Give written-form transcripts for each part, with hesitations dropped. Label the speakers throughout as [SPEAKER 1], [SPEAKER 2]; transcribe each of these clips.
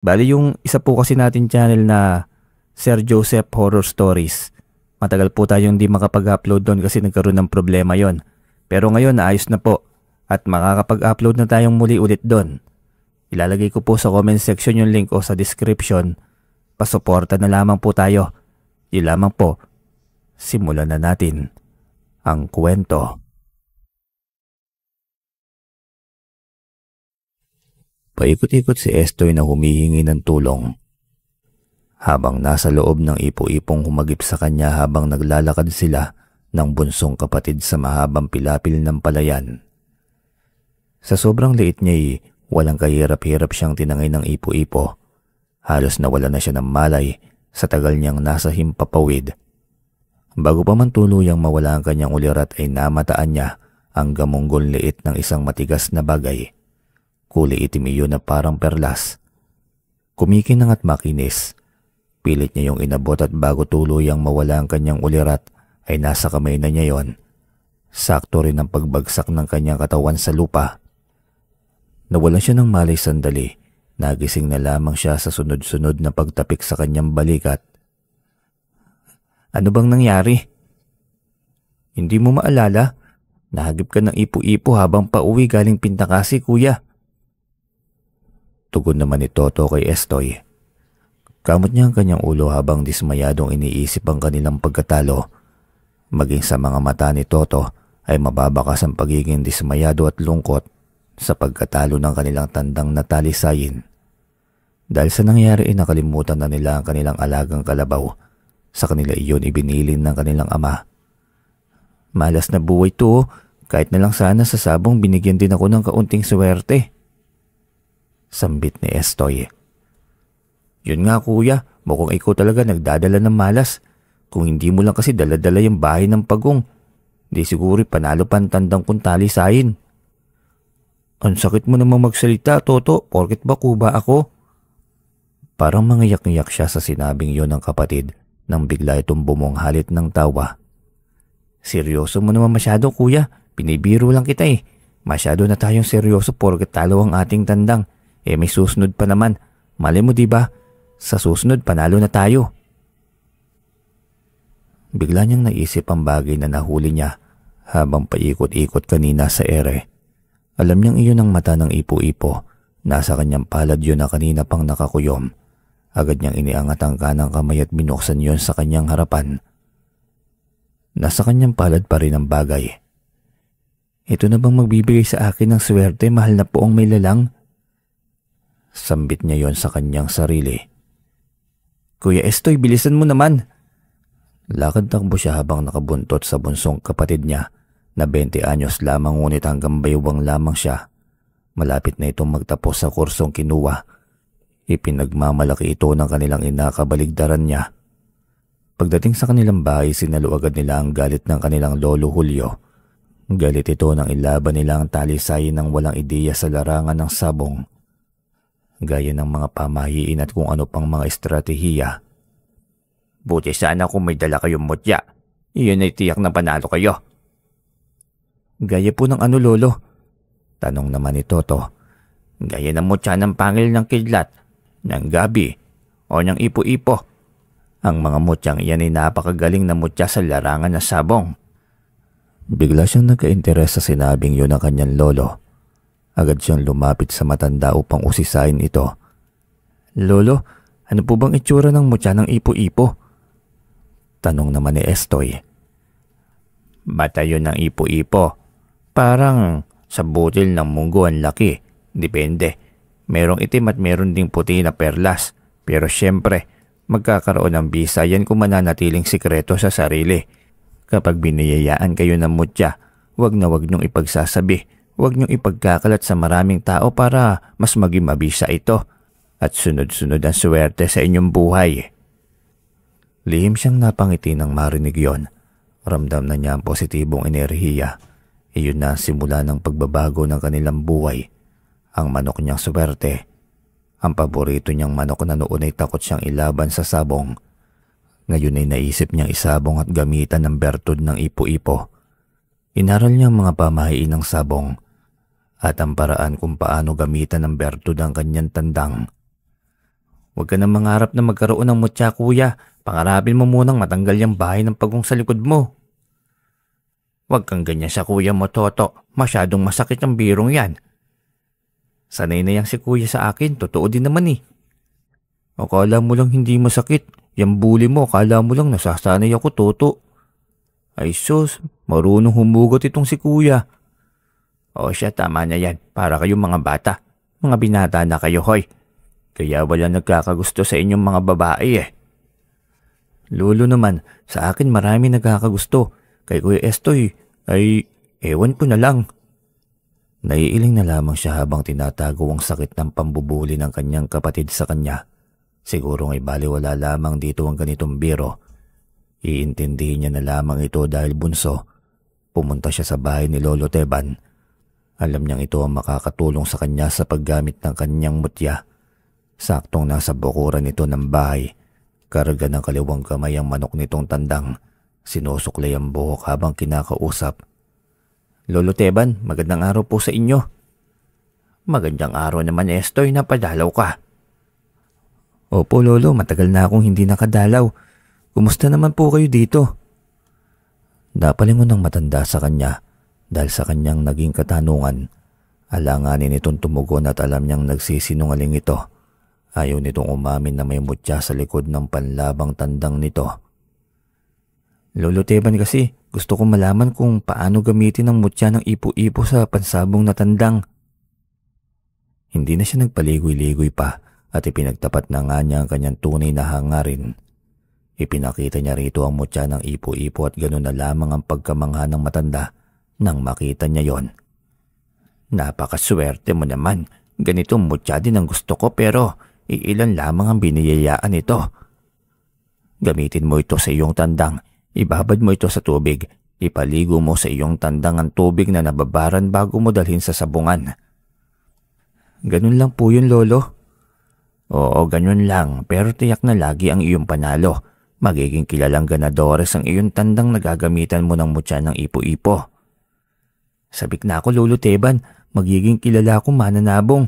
[SPEAKER 1] Bali yung isa po kasi natin channel na Sir Joseph Horror Stories. Matagal po tayong hindi makapag-upload doon kasi nagkaroon ng problema yon. Pero ngayon naayos na po at makakapag-upload na tayong muli ulit doon. Ilalagay ko po sa comment section yung link o sa description. Pasuporta na lamang po tayo. Yun lamang po. Simulan na natin ang kwento. Paikot-ikot si Estoy na humihingi ng tulong. Habang nasa loob ng ipo-ipong humagip sa kanya habang naglalakad sila ng bunsong kapatid sa mahabang pilapil ng palayan. Sa sobrang liit niya'y walang kahirap-hirap siyang tinangay ng ipo-ipo. Halos nawala na siya ng malay sa tagal niyang nasa himpapawid. Bago pa man tuluyang mawala ang kanyang ulirat ay namataan niya ang gamunggol liit ng isang matigas na bagay. Kulay itim iyon na parang perlas. Kumikinang at makinis. Pilit niya yung inabot at bago tuluyang mawala ang kanyang ulirat ay nasa kamay na niya yon. Sakto rin ang pagbagsak ng kanyang katawan sa lupa. Nawalan siya ng malay sandali. Nagising na lamang siya sa sunod-sunod na pagtapik sa kanyang balikat. Ano bang nangyari? Hindi mo maalala? Nahagip ka ng ipo-ipo habang pauwi galing Pintakasi, kuya. Tugon naman ni Toto kay Estoy. Kamot niya ang kanyang ulo habang dismayadong iniisip ang kanilang pagkatalo. Maging sa mga mata ni Toto ay mababakas ang pagiging dismayado at lungkot sa pagkatalo ng kanilang tandang natalisayin. Dahil sa nangyari ay nakalimutan na nila ang kanilang alagang kalabaw. Sa kanila iyon ibinilin ng kanilang ama. Malas na buhay to, kahit na lang sana sa sabong binigyan din ako ng kaunting swerte. Sambit ni Estoy. Yun nga kuya, mukhang ikaw talaga nagdadala ng malas. Kung hindi mo lang kasi daladala yung bahay ng pagong, di siguro panalo pa ang tandang kong talisayin. Ang sakit mo namang magsalita, Toto, porket ba kuba ako? Parang mangiyak-ngiyak siya sa sinabing yun ng kapatid nang bigla itong bumunghalit ng tawa. Seryoso mo naman masyado kuya, binibiro lang kita eh. Masyado na tayong seryoso porket talo ang ating tandang. May susunod pa naman. Malay mo diba? Sa susunod panalo na tayo. Bigla niyang naisip ang bagay na nahuli niya habang paikot-ikot kanina sa ere. Alam niyang iyon ang mata ng ipo-ipo. Nasa kanyang palad yun na kanina pang nakakuyom. Agad niyang iniangat ang kanang kamay at binuksan yun sa kanyang harapan. Nasa kanyang palad pa rin ang bagay. Ito na bang magbibigay sa akin ng swerte, mahal na poong may lalang? Sambit niya yon sa kanyang sarili. Kuya Estoy, bilisan mo naman. Lakad-takbo siya habang nakabuntot sa bunsong kapatid niya na 20 anyos lamang ngunit hanggang baywang lamang siya. Malapit na itong magtapos sa kursong kinuha. Ipinagmamalaki ito ng kanilang ina kabaligtaran niya. Pagdating sa kanilang bahay, sinalo agad nila ang galit ng kanilang lolo Julio. Galit ito nang ilaban nila ang talisayin ng walang ideya sa larangan ng sabong. Gaya ng mga pamahiin at kung ano pang mga estratehiya. Buti sana kung may dala kayong mutya. Iyon ay tiyak na panalo kayo. Gaya po ng ano lolo? Tanong naman ni Toto. Gaya ng mutya ng pangil ng kidlat, ng gabi, o ng ipo-ipo. Ang mga mutyang iyan ay napakagaling na mutya sa larangan ng sabong. Bigla siyang nagka-interes sa sinabing yun ng kanyang lolo. Agad siyang lumapit sa matanda upang usisain ito. Lolo, ano po bang itsura ng mutya ng ipo-ipo? Tanong naman ni Estoy. Mata yun ng ipo-ipo. Parang sa butil ng munggo ang laki. Depende. Merong itim at meron ding puti na perlas. Pero syempre, magkakaroon ng bisa yan kung mananatiling sikreto sa sarili. Kapag biniyayaan kayo ng mutya, wag na wag niyong ipagsasabi. Huwag niyong ipagkakalat sa maraming tao para mas maging mabisa ito at sunod-sunod ang swerte sa inyong buhay. Lihim siyang napangiti nang marinig yon. Ramdam na niya ang positibong enerhiya. Iyon na ang simula ng pagbabago ng kanilang buhay. Ang manok niyang swerte. Ang paborito niyang manok na noon ay takot siyang ilaban sa sabong. Ngayon ay naisip niyang isabong at gamitan ng bertud ng ipo-ipo. Inaral niya ang mga pamahiin ng sabong at ang paraan kung paano gamitan ng bertud ang kanyang tandang. Huwag ka nang mangarap na magkaroon ng mutya kuya. Pangarapin mo munang matanggal yung bahay ng pagong sa likod mo. Huwag kang ganyan sa kuya mo, Toto. Masyadong masakit ang birong yan. Sanay na yang si kuya sa akin. Totoo din naman eh. Akala mo lang hindi masakit. Yang bully mo, akala mo lang nasasanay ako, Toto. Ay sus, marunong humugot itong si kuya. O siya, tama na yan. Para kayong mga bata. Mga binata na kayo, hoy. Kaya wala nagkakagusto sa inyong mga babae eh. Lolo naman, sa akin marami nagkakagusto. Kay Kuya Estoy, ay ewan ko na lang. Naiiling na lamang siya habang tinatago ang sakit ng pambubuli ng kanyang kapatid sa kanya. Siguro ngay baliwala lamang dito ang ganitong biro. Iintindihin niya na lamang ito dahil bunso. Pumunta siya sa bahay ni Lolo Teban. Alam niyang ito ang makakatulong sa kanya sa paggamit ng kanyang mutya. Saktong nasa bukuran nito ng bahay. Karga ng kaliwang kamay ang manok nitong tandang. Sinusuklay ang buhok habang kinakausap. Lolo Teban, magandang araw po sa inyo. Magandang araw naman, Estoy, napadalaw ka. Opo, Lolo, matagal na akong hindi nakadalaw. Kumusta naman po kayo dito? Napalingon ng matanda sa kanya dahil sa kanyang naging katanungan. Alanganin itong tumugon at alam niyang nagsisinungaling ito. Ayaw nitong umamin na may mutya sa likod ng panlabang tandang nito. Lolo Teban kasi, gusto kong malaman kung paano gamitin ang mutya ng ipo-ipo sa pansabong na tandang. Hindi na siya nagpaligoy-ligoy pa at ipinagtapat na nga niya ang kanyang tunay na hangarin. Ipinakita niya rito ang mutya ng ipo-ipo at ganoon na lamang ang pagkamangha ng matanda nang makita niya yon. Napakaswerte mo naman. Ganitong mutya din ang gusto ko pero iilan lamang ang biniyayaan ito. Gamitin mo ito sa iyong tandang. Ibabad mo ito sa tubig. Ipaligo mo sa iyong tandang ang tubig na nababaran bago mo dalhin sa sabungan. Ganun lang po yun, Lolo. Oo, ganun lang. Pero tiyak na lagi ang iyong panalo. Magiging kilalang ganadores ang iyong tandang na gagamitan mo ng mutya ng ipo-ipo. Sabik na ako, Lolo Teban. Magiging kilala akong mananabong.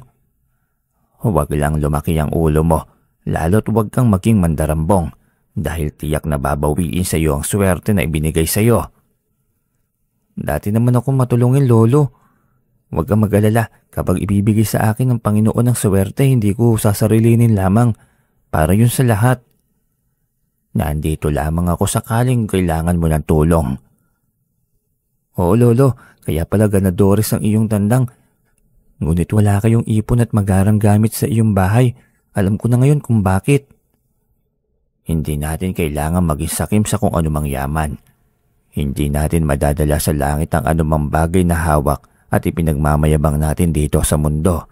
[SPEAKER 1] Huwag lang lumaki ang ulo mo, lalo't huwag kang maging mandarambong dahil tiyak na babawiin sa iyo ang swerte na ibinigay sa iyo. Dati naman ako matulungin, Lolo. Huwag kang mag-alala, kapag ibibigay sa akin ng Panginoon ang swerte, hindi ko sasarilinin lamang para yun sa lahat. Nandito lamang ako sakaling kailangan mo ng tulong. Oo, Lolo, kaya pala ganadores ang iyong tandang. Ngunit wala kayong ipon at magarang gamit sa iyong bahay. Alam ko na ngayon kung bakit. Hindi natin kailangan maging sakim sa kung anumang yaman. Hindi natin madadala sa langit ang anumang bagay na hawak at ipinagmamayabang natin dito sa mundo.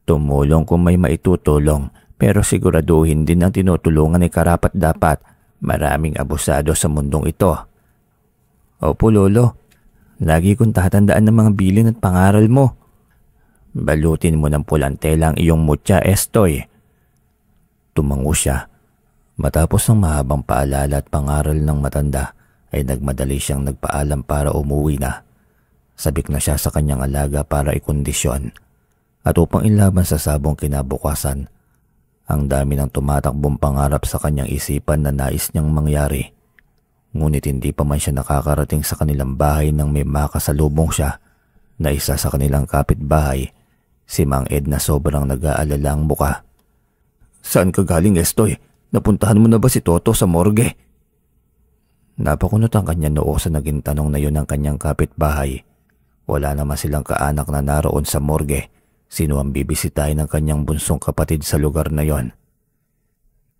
[SPEAKER 1] Tumulong kung may maitutulong, pero siguraduhin din ang tinutulungan ay karapat-dapat. Maraming abusado sa mundong ito. Opo, Lolo. Lagi kong tatandaan ng mga bilin at pangaral mo. Balutin mo ng pulang tela ang iyong mutya, Estoy. Tumango siya. Matapos ang mahabang paalala at pangaral ng matanda, ay nagmadali siyang nagpaalam para umuwi na. Sabik na siya sa kanyang alaga para ikondisyon. At upang ilaban sa sabong kinabukasan, ang dami ng tumatakbong pangarap sa kanyang isipan na nais niyang mangyari. Ngunit hindi pa man siya nakakarating sa kanilang bahay nang may makasalubong siya na isa sa kanilang kapitbahay, si Mang Ed na sobrang nag-aalala ang muka. Saan ka galing, Estoy? Napuntahan mo na ba si Toto sa morgue? Napakunot ang kanyang noo sa naging tanong na yun ng kanyang kapitbahay. Wala naman silang kaanak na naroon sa morgue. Sino ang bibisitahin ng kanyang bunsong kapatid sa lugar na yon?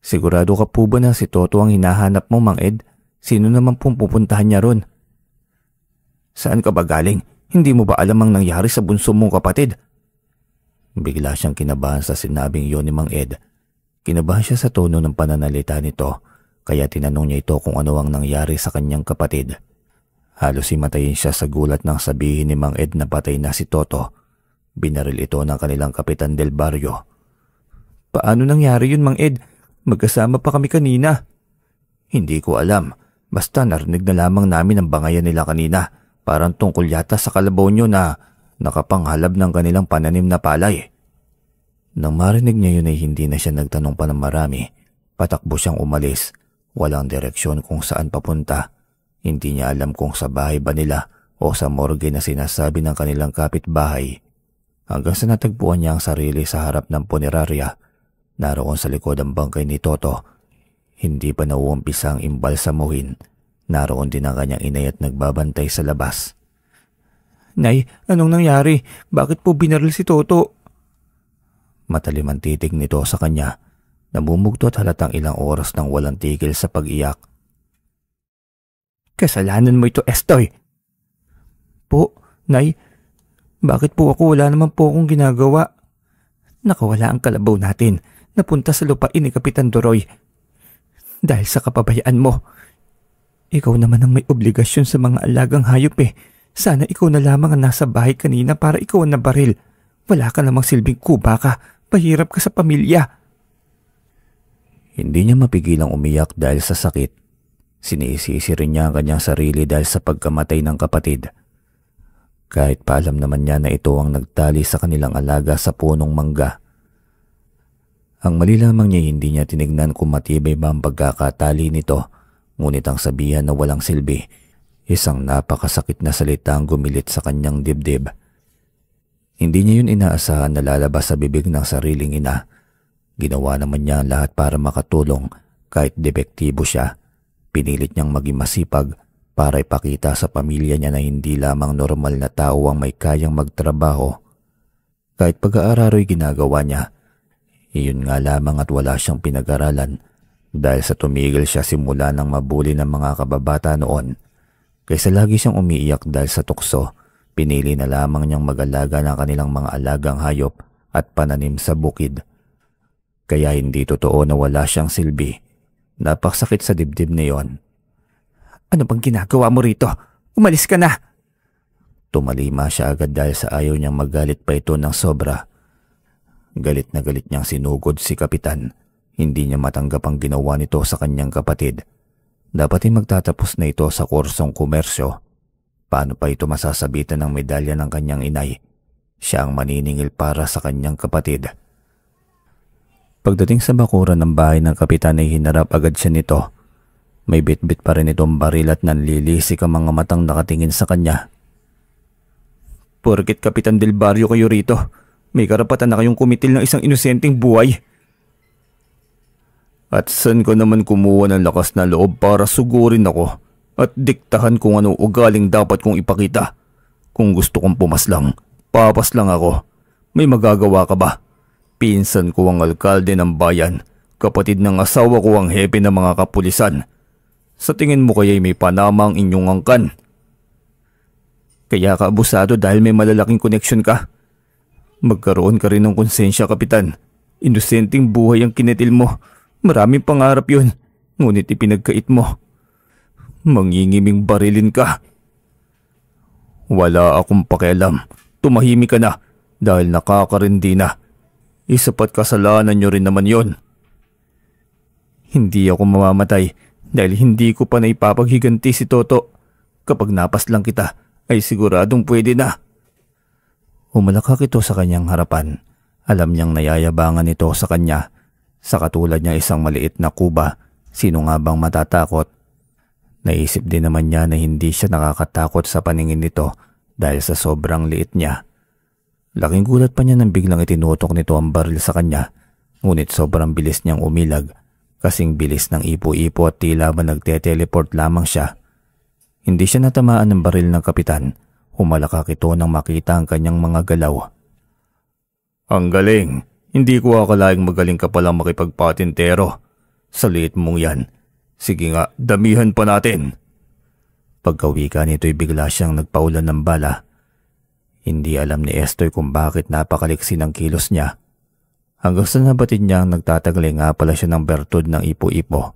[SPEAKER 1] Sigurado ka po ba na si Toto ang hinahanap mo, Mang Ed? Sino naman pong pupuntahan niya ron? Saan ka ba galing? Hindi mo ba alam ang nangyari sa bunso mong kapatid? Bigla siyang kinabahan sa sinabing yun ni Mang Ed. Kinabahan siya sa tono ng pananalita nito, kaya tinanong niya ito kung ano ang nangyari sa kanyang kapatid. Halos himatayin siya sa gulat nang sabihin ni Mang Ed na patay na si Toto. Binaril ito ng kanilang kapitan del barrio. Paano nangyari yun, Mang Ed? Magkasama pa kami kanina. Hindi ko alam. Basta narinig na lamang namin ang bangayan nila kanina. Parang tungkol yata sa kalabaw nyo na nakapanghalab ng kanilang pananim na palay. Nang marinig niya yun ay hindi na siya nagtanong pa ng marami. Patakbo siyang umalis. Walang direksyon kung saan papunta. Hindi niya alam kung sa bahay ba nila o sa morgue na sinasabi ng kanilang kapitbahay. Hanggang sa natagpuan niya ang sarili sa harap ng punerarya. Naroon sa likod ang bangkay ni Toto. Hindi pa nauumpisa ang imbalsamuhin. Naroon din ang kanyang inay at nagbabantay sa labas. "Nay, anong nangyari? Bakit po binaril si Toto?" Matalim ang titig nito sa kanya. Namumugto at halatang ilang oras nang walang tigil sa pag-iyak. "Kasalanan mo ito, Estoy." "Po, Nay, bakit po ako? Wala naman po akong ginagawa. Nakawala ang kalabaw natin. Napunta sa lupain ni Kapitan Doroy. Dahil sa kapabayaan mo. Ikaw naman ang may obligasyon sa mga alagang hayop eh. Sana ikaw na lamang ang nasa bahay kanina para ikaw ang nabaril. Wala ka namang silbing kuba ka. Pahirap ka sa pamilya." Hindi niya mapigilang umiyak dahil sa sakit. Sinisisi rin niya ang kanyang sarili dahil sa pagkamatay ng kapatid. Kahit paalam naman niya na ito ang nagtali sa kanilang alaga sa punong mangga. Ang mali lamang niya hindi niya tinignan kung matibay ba ang pagkakatali nito, ngunit ang sabihan na walang silbi, isang napakasakit na salita ang gumilit sa kanyang dibdib. Hindi niya yun inaasahan na lalabas sa bibig ng sariling ina. Ginawa naman niya ang lahat para makatulong kahit depektibo siya. Pinilit niyang maging masipag para ipakita sa pamilya niya na hindi lamang normal na tao ang may kayang magtrabaho. Kahit pag-aararo'y ginagawa niya, iyon nga lamang at wala siyang pinag-aralan dahil sa tumigil siya simula ng mabuli ng mga kababata noon. Kaysa lagi siyang umiiyak dahil sa tukso, pinili na lamang niyang mag-alaga ng kanilang mga alagang hayop at pananim sa bukid. Kaya hindi totoo na wala siyang silbi. Napakasakit sa dibdib na yon. "Ano bang ginagawa mo rito? Umalis ka na!" Tumalima siya agad dahil sa ayaw niyang magalit pa ito ng sobra. Galit na galit niyang sinugod si Kapitan. Hindi niya matanggap ang ginawa nito sa kanyang kapatid. Dapat ay magtatapos na ito sa kursong komersyo. Paano pa ito masasabitan ng medalya ng kanyang inay? Siya ang maniningil para sa kanyang kapatid. Pagdating sa bakuran ng bahay ng kapitan ay hinarap agad siya nito. May bitbit pa rin itong baril at nanlilisik ang mga matang nakatingin sa kanya. "Porket Kapitan Del Barrio kayo rito, may karapatan na kayong kumitil ng isang inosenteng buhay." "At saan ko naman kumuha ng lakas na loob para sugurin ako at diktahan kung ano ugaling dapat kong ipakita? Kung gusto kong pumaslang, papaslang ako. May magagawa ka ba? Pinsan ko ang alkalde ng bayan, kapatid ng asawa ko ang hepe ng mga kapulisan. Sa tingin mo kaya'y may panama ang inyong angkan? Kaya ka abusado dahil may malalaking koneksyon ka? Magkaroon ka rin ng konsensya, Kapitan. Inosenteng buhay ang kinitil mo. Maraming pangarap yun, ngunit ipinagkait mo. Mangingiming barilin ka." "Wala akong pakialam. Tumahimik ka na dahil nakakarindi na. Isapat kasalanan nyo rin naman yon." "Hindi ako mamamatay dahil hindi ko pa naipapaghiganti si Toto. Kapag napaslang kita ay siguradong pwede na." Umalakak ito sa kanyang harapan. Alam niyang nayayabangan ito sa kanya. Sa katulad niya isang maliit na kuba, sino nga bang matatakot? Naisip din naman niya na hindi siya nakakatakot sa paningin nito dahil sa sobrang liit niya. Laking gulat pa niya nang biglang itinutok nito ang baril sa kanya, ngunit sobrang bilis niyang umilag, kasing bilis ng ipo-ipo at tila ba nagte-teleport lamang siya. Hindi siya natamaan ng baril ng kapitan. Humalakak ito nang makita ang kanyang mga galaw. "Ang galing! Hindi ko akalaing magaling ka palang makipagpatintero. Sa liit mong yan. Sige nga, damihan pa natin." Pagkawika nito'y bigla siyang nagpaulan ng bala. Hindi alam ni Estoy kung bakit napakaliksi ng kilos niya. Hanggang sa nabatid niya ang nagtataglay nga pala siya ng bertud ng ipo-ipo.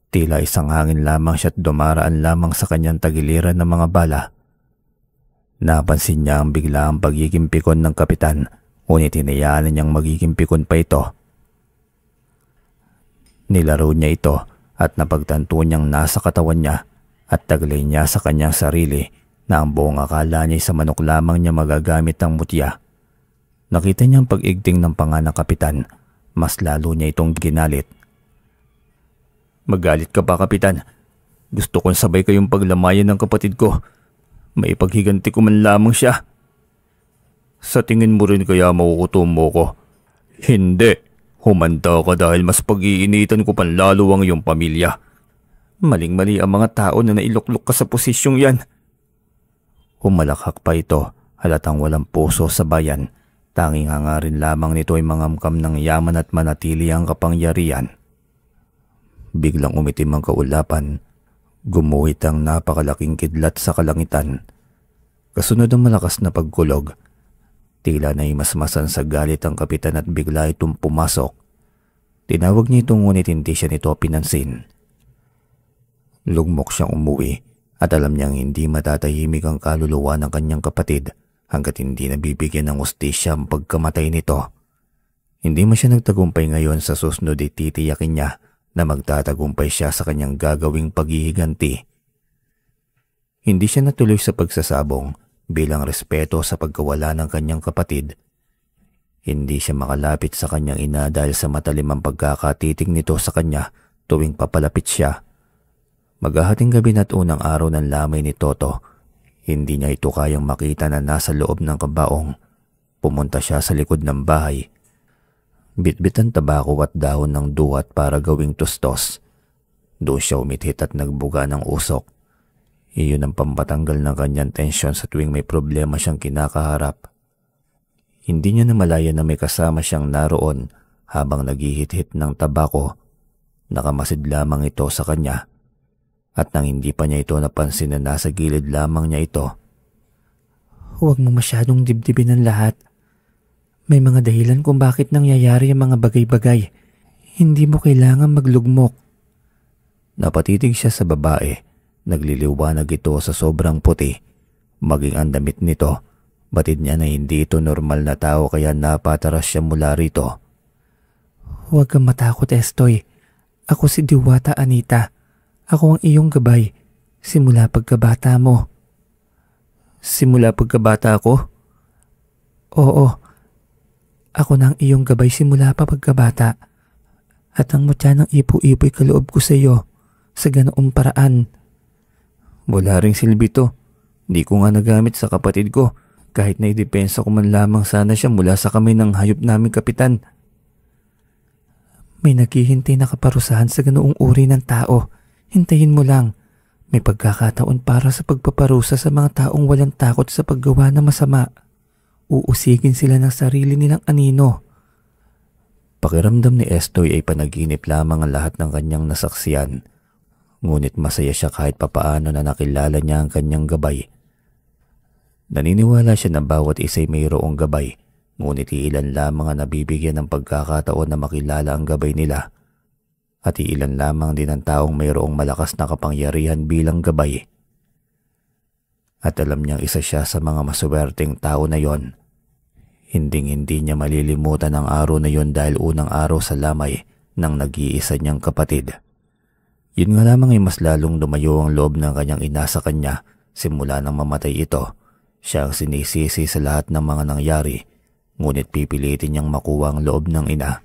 [SPEAKER 1] Tila isang hangin lamang siya at dumaraan lamang sa kanyang tagiliran ng mga bala. Napansin niya ang biglaang pagiging pikon ng kapitan, ngunit hinayaan niyang magiging pikon pa ito. Nilaro niya ito at napagtanto niyang nasa katawan niya at taglay niya sa kanyang sarili na ang buong akala niya sa manok lamang niya magagamit ang mutya. Nakita niyang pag-igting ng panganang kapitan, mas lalo niya itong ginalit. Magalit ka pa, Kapitan. Gusto kong sabay kayong paglamayan ng kapatid ko. May paghiganti ko man lamang siya. Sa tingin mo rin kaya makukutom mo ko? Hindi. Humanda ka dahil mas pag-iinitan ko panlalo ang iyong pamilya. Maling-mali ang mga tao na nailuklok ka sa posisyong yan. Humalakhak pa ito, halatang walang puso sa bayan. Tanging hangarin lamang nito ay mangamkam ng yaman at manatili ang kapangyarihan. Biglang umitim ang kaulapan. Gumuhit ang napakalaking kidlat sa kalangitan. Kasunod ang malakas na pagkulog. Tila na imasmasan sa galit ang kapitan at bigla itong pumasok. Tinawag niya ito ngunit hindi siya nito pinansin. Lugmok siyang umuwi at alam niyang hindi matatahimik ang kaluluwa ng kanyang kapatid hanggat hindi nabibigyan ng hustisya ang pagkamatay nito. Hindi man siya nagtagumpay ngayon, sa susunod ay titiyakin niya na magtatagumpay siya sa kanyang gagawing paghihiganti. Hindi siya natuloy sa pagsasabong bilang respeto sa pagkawala ng kanyang kapatid. Hindi siya makalapit sa kanyang ina dahil sa matalimang pagkakatitig nito sa kanya tuwing papalapit siya. Maghahating gabi na't unang araw ng lamay ni Toto, hindi niya ito kayang makita na nasa loob ng kabaong. Pumunta siya sa likod ng bahay. Bitbit ang tabako at dahon ng duwat para gawing tustos. Doon siya umithit at nagbuga ng usok. Iyon ang pampatanggal ng kanyang tensyon sa tuwing may problema siyang kinakaharap. Hindi niya namalayan na may kasama siyang naroon habang naghihit-hit ng tabako. Nakamasid lamang ito sa kanya. At nang hindi pa niya ito napansin na nasa gilid lamang niya ito.
[SPEAKER 2] Huwag mo masyadong dibdibin ang lahat. May mga dahilan kung bakit nangyayari ang mga bagay-bagay. Hindi mo kailangan maglugmok.
[SPEAKER 1] Napatitig siya sa babae. Nagliliwanag ito sa sobrang puti. Maging ang damit nito, batid niya na hindi ito normal na tao kaya napataras siya mula rito.
[SPEAKER 2] Huwag kang matakot, Estoy. Ako si Diwata Anita. Ako ang iyong gabay. Simula pagkabata mo.
[SPEAKER 1] Simula pagkabata ko?
[SPEAKER 2] Oo. Ako na ang iyong gabay simula pa pagkabata. At ang mutya ng ipo-ipo'y kaloob ko sa iyo sa ganoong paraan.
[SPEAKER 1] Wala ring silbi to. Di ko nga nagamit sa kapatid ko. Kahit na idepensa ko man lamang sana siya mula sa kamay ng hayop naming kapitan.
[SPEAKER 2] May naghihintay na kaparusahan sa ganoong uri ng tao. Hintayin mo lang. May pagkakataon para sa pagpaparusa sa mga taong walang takot sa paggawa ng masama. Uusigin sila ng sarili nilang anino.
[SPEAKER 1] Pakiramdam ni Estoy ay panaginip lamang ang lahat ng kanyang nasaksiyan. Ngunit masaya siya kahit papaano na nakilala niya ang kanyang gabay. Naniniwala siya na bawat isa'y mayroong gabay, ngunit iilan lamang ang nabibigyan ng pagkakataon na makilala ang gabay nila. At iilan lamang din ang taong mayroong malakas na kapangyarihan bilang gabay. At alam niyang isa siya sa mga maswerteng tao na yon. Hinding-hindi niya malilimutan ang araw na yon dahil unang araw sa lamay ng nag-iisa niyang kapatid. Yun nga lamang ay mas lalong lumayo ang loob ng kanyang ina sa kanya simula nang mamatay ito. Siya ang sinisisi sa lahat ng mga nangyari, ngunit pipilitin niyang makuha ang loob ng ina.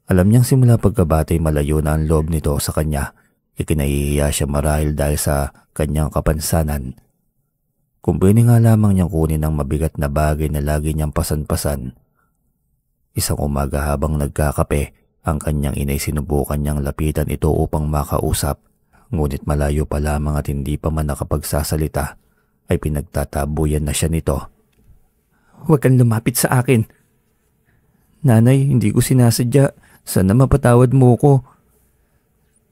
[SPEAKER 1] Alam niyang simula pagkabatay malayo na ang loob nito sa kanya. Ikinahihiya siya marahil dahil sa kanyang kapansanan. Kung pwede nga lamang niyang kunin ang mabigat na bagay na lagi niyang pasan-pasan. Isang umaga habang nagkakape, ang kanyang inay sinubukan niyang lapitan ito upang makausap. Ngunit malayo pa lamang at hindi pa man nakapagsasalita, ay pinagtatabuyan na siya nito.
[SPEAKER 2] Huwag kang lumapit sa akin.
[SPEAKER 1] Nanay, hindi ko sinasadya. Sana mapatawad mo ko.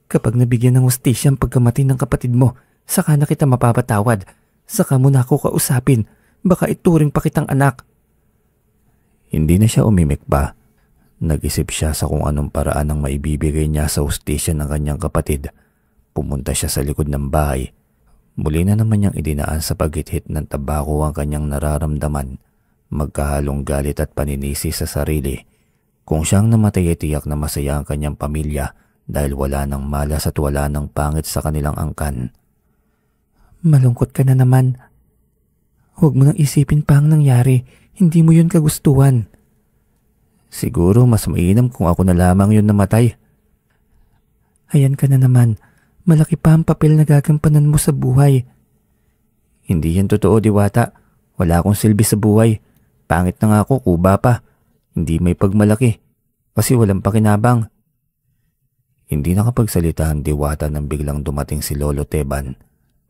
[SPEAKER 2] Kapag nabigyan ng hustisya ang pagkamatay ng kapatid mo, saka na kita mapapatawad. Saka mo na ako kausapin. Baka ituring pa kitang anak.
[SPEAKER 1] Hindi na siya umimik pa. Nag-isip siya sa kung anong paraan ang maibibigay niya sa hustisya ng kanyang kapatid. Pumunta siya sa likod ng bahay. Muli na naman niyang idinaan sa paghithit ng tabako ang kanyang nararamdaman. Magkahalong galit at paninisi sa sarili. Kung siyang namatay ay tiyak na masaya ang kanyang pamilya dahil wala ng malas at wala ng pangit sa kanilang angkan.
[SPEAKER 2] Malungkot ka na naman. Huwag mo nang isipin pa ang nangyari. Hindi mo yun kagustuhan.
[SPEAKER 1] Siguro mas mainam kung ako na lamang yun namatay.
[SPEAKER 2] Ayan ka na naman. Malaki pa ang papel na gagampanan mo sa buhay.
[SPEAKER 1] Hindi yan totoo, Diwata. Wala akong silbi sa buhay. Pangit na nga ako, kuba pa. Hindi may pagmalaki. Kasi walang pakinabang. Hindi nakapagsalita ang Diwata nang biglang dumating si Lolo Teban.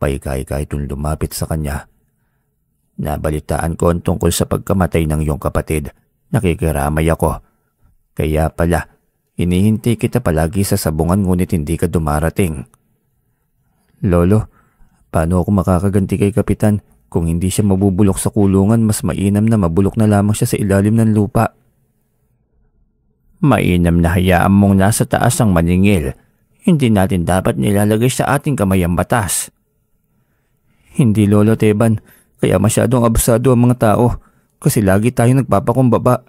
[SPEAKER 1] Paika-ika itong lumapit sa kanya. Nabalitaan ko ang tungkol sa pagkamatay ng iyong kapatid. Nakikiramay ako. Kaya pala, hinihintay kita palagi sa sabungan ngunit hindi ka dumarating. Lolo, paano ako makakaganti kay Kapitan? Kung hindi siya mabubulok sa kulungan, mas mainam na mabulok na lamang siya sa ilalim ng lupa. Mainam na hayaan mong nasa taas ang maningil. Hindi natin dapat nilalagay sa ating kamay ang batas. Hindi, Lolo Teban. Kaya masyadong abusado ang mga tao kasi lagi tayong nagpapakumbaba.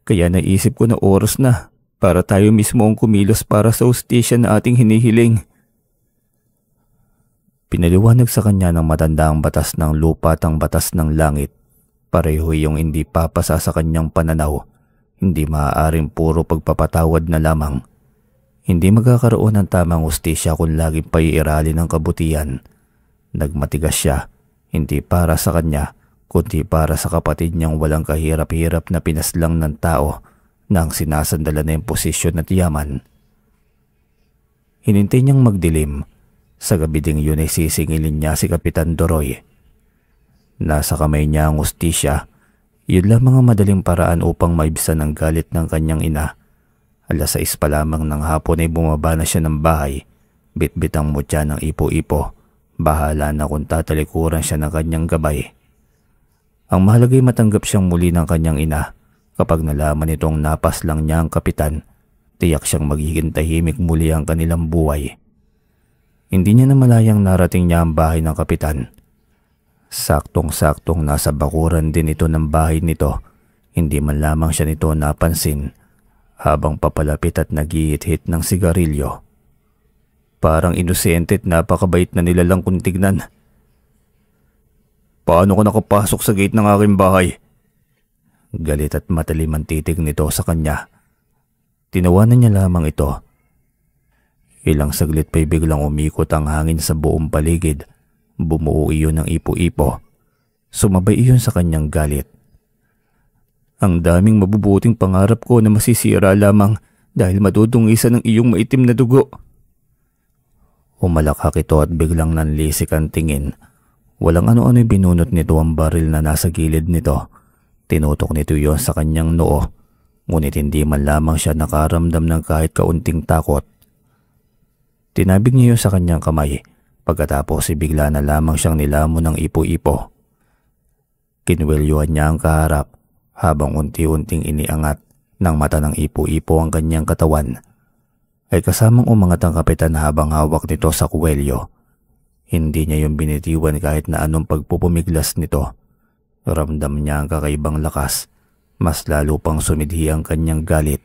[SPEAKER 1] Kaya naisip ko na oras na para tayo mismo ang kumilos para sa hustisya na ating hinihiling. Pinaliwanag sa kanya ng matanda ang batas ng lupa at ang batas ng langit. Pareho yung hindi papasa sa kanyang pananaw. Hindi maaaring puro pagpapatawad na lamang. Hindi magkakaroon ng tamang hustisya kung laging paiiralin ng kabutihan. Nagmatigas siya, hindi para sa kanya, kundi para sa kapatid niyang walang kahirap-hirap na pinaslang ng tao nang sinasandala na yung posisyon at yaman. Hinintay niyang magdilim. Sa gabi ding yun ay sisingilin niya si Kapitan Doroy. Nasa kamay niya ang hustisya. Yun lamang ang madaling paraan upang maibsan ang galit ng kanyang ina. 6:00 pa lamang ng hapon ay bumaba na siya ng bahay. Bitbit ang mutya ng ipo-ipo. Bahala na kung tatalikuran siya ng kanyang gabay. Ang mahalagay matanggap siyang muli ng kanyang ina. Kapag nalaman nitong napas lang niya ang kapitan, tiyak siyang magiging tahimik muli ang kanilang buhay. Hindi niya namalayang narating niya ang bahay ng kapitan. Saktong-saktong nasa bakuran din ito ng bahay nito. Hindi man lamang siya nito napansin habang papalapit at nag-ihit-hit ng sigarilyo. Parang inosente at napakabait na nilalang kung tignan. Paano ko nakapasok sa gate ng aking bahay? Galit at matalim ang titig nito sa kanya. Tinawanan niya lamang ito. Ilang saglit pa'y biglang umikot ang hangin sa buong paligid. Bumuo iyon ng ipo-ipo. Sumabay iyon sa kanyang galit. Ang daming mabubuting pangarap ko na masisira lamang dahil madudungisan ng iyong maitim na dugo. Umalakhak ito at biglang nanlisik ang tingin. Walang ano-ano'y binunot nito ang baril na nasa gilid nito. Tinutok nito iyon sa kanyang noo. Ngunit hindi man lamang siya nakaramdam ng kahit kaunting takot. Tinabig niya yun sa kanyang kamay. Pagkatapos bigla na lamang siyang nilamon ng ipo-ipo. Kinwelyuhan niya ang kaharap habang unti-unting iniangat ng mata ng ipo-ipo ang kanyang katawan. Ay kasamang umangat ang kapitan habang hawak nito sa kuwelyo. Hindi niya yung binitiwan kahit na anong pagpupumiglas nito. Ramdam niya ang kakaibang lakas. Mas lalo pang sumidhi ang kanyang galit.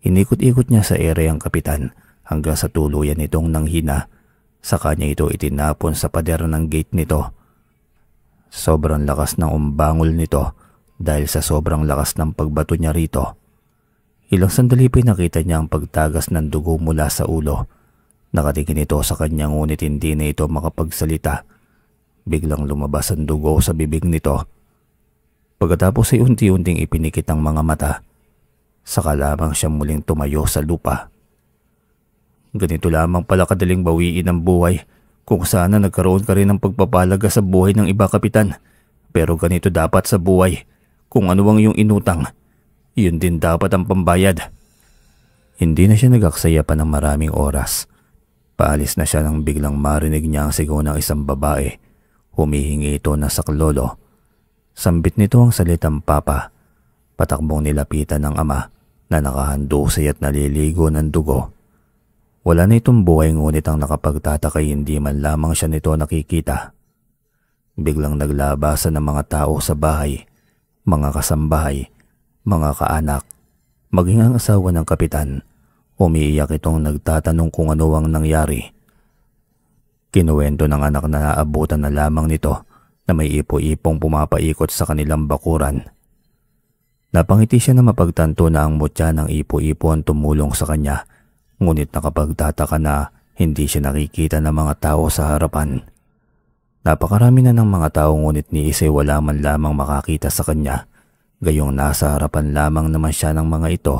[SPEAKER 1] Inikot-ikot niya sa ere ang kapitan hanggang sa tuluyan nitong nanghina. Sa kanya ito itinapon sa pader ng gate nito. Sobrang lakas ng umbangol nito dahil sa sobrang lakas ng pagbato niya rito. Ilang sandali pa'y nakita niya ang pagtagas ng dugo mula sa ulo. Nakatingin ito sa kanya ngunit hindi na ito makapagsalita. Biglang lumabas ang dugo sa bibig nito. Pagkatapos ay unti-unting ipinikit ang mga mata. Saka lamang siya muling tumayo sa lupa. Ganito lamang pala kadaling bawiin ang buhay. Kung sana nagkaroon ka rin ng pagpapalaga sa buhay ng iba, kapitan. Pero ganito dapat sa buhay. Kung ano ang iyong inutang, yun din dapat ang pambayad. Hindi na siya nag-aksaya pa ng maraming oras. Paalis na siya nang biglang marinig niya ang sigaw ng isang babae. Humihingi ito na saklolo. Sambit nito ang salitang papa. Patakbong nilapitan ng ama na nakahandusay at naliligo ng dugo. Wala na itong buhay ngunit ang nakapagtataka hindi man lamang siya nito nakikita. Biglang naglabasan ng mga tao sa bahay, mga kasambahay, mga kaanak, maging ang asawa ng kapitan. Umiiyak itong nagtatanong kung ano ang nangyari. Kinuwento ng anak na naabutan na lamang nito na may ipo-ipong pumapaikot sa kanilang bakuran. Napangiti siya na mapagtanto na ang mutya ng ipo-ipo ang tumulong sa kanya, ngunit nakapagtataka na hindi siya nakikita ng mga tao sa harapan. Napakarami na ng mga tao ngunit ni Ise wala man lamang makakita sa kanya, gayong nasa harapan lamang naman siya ng mga ito.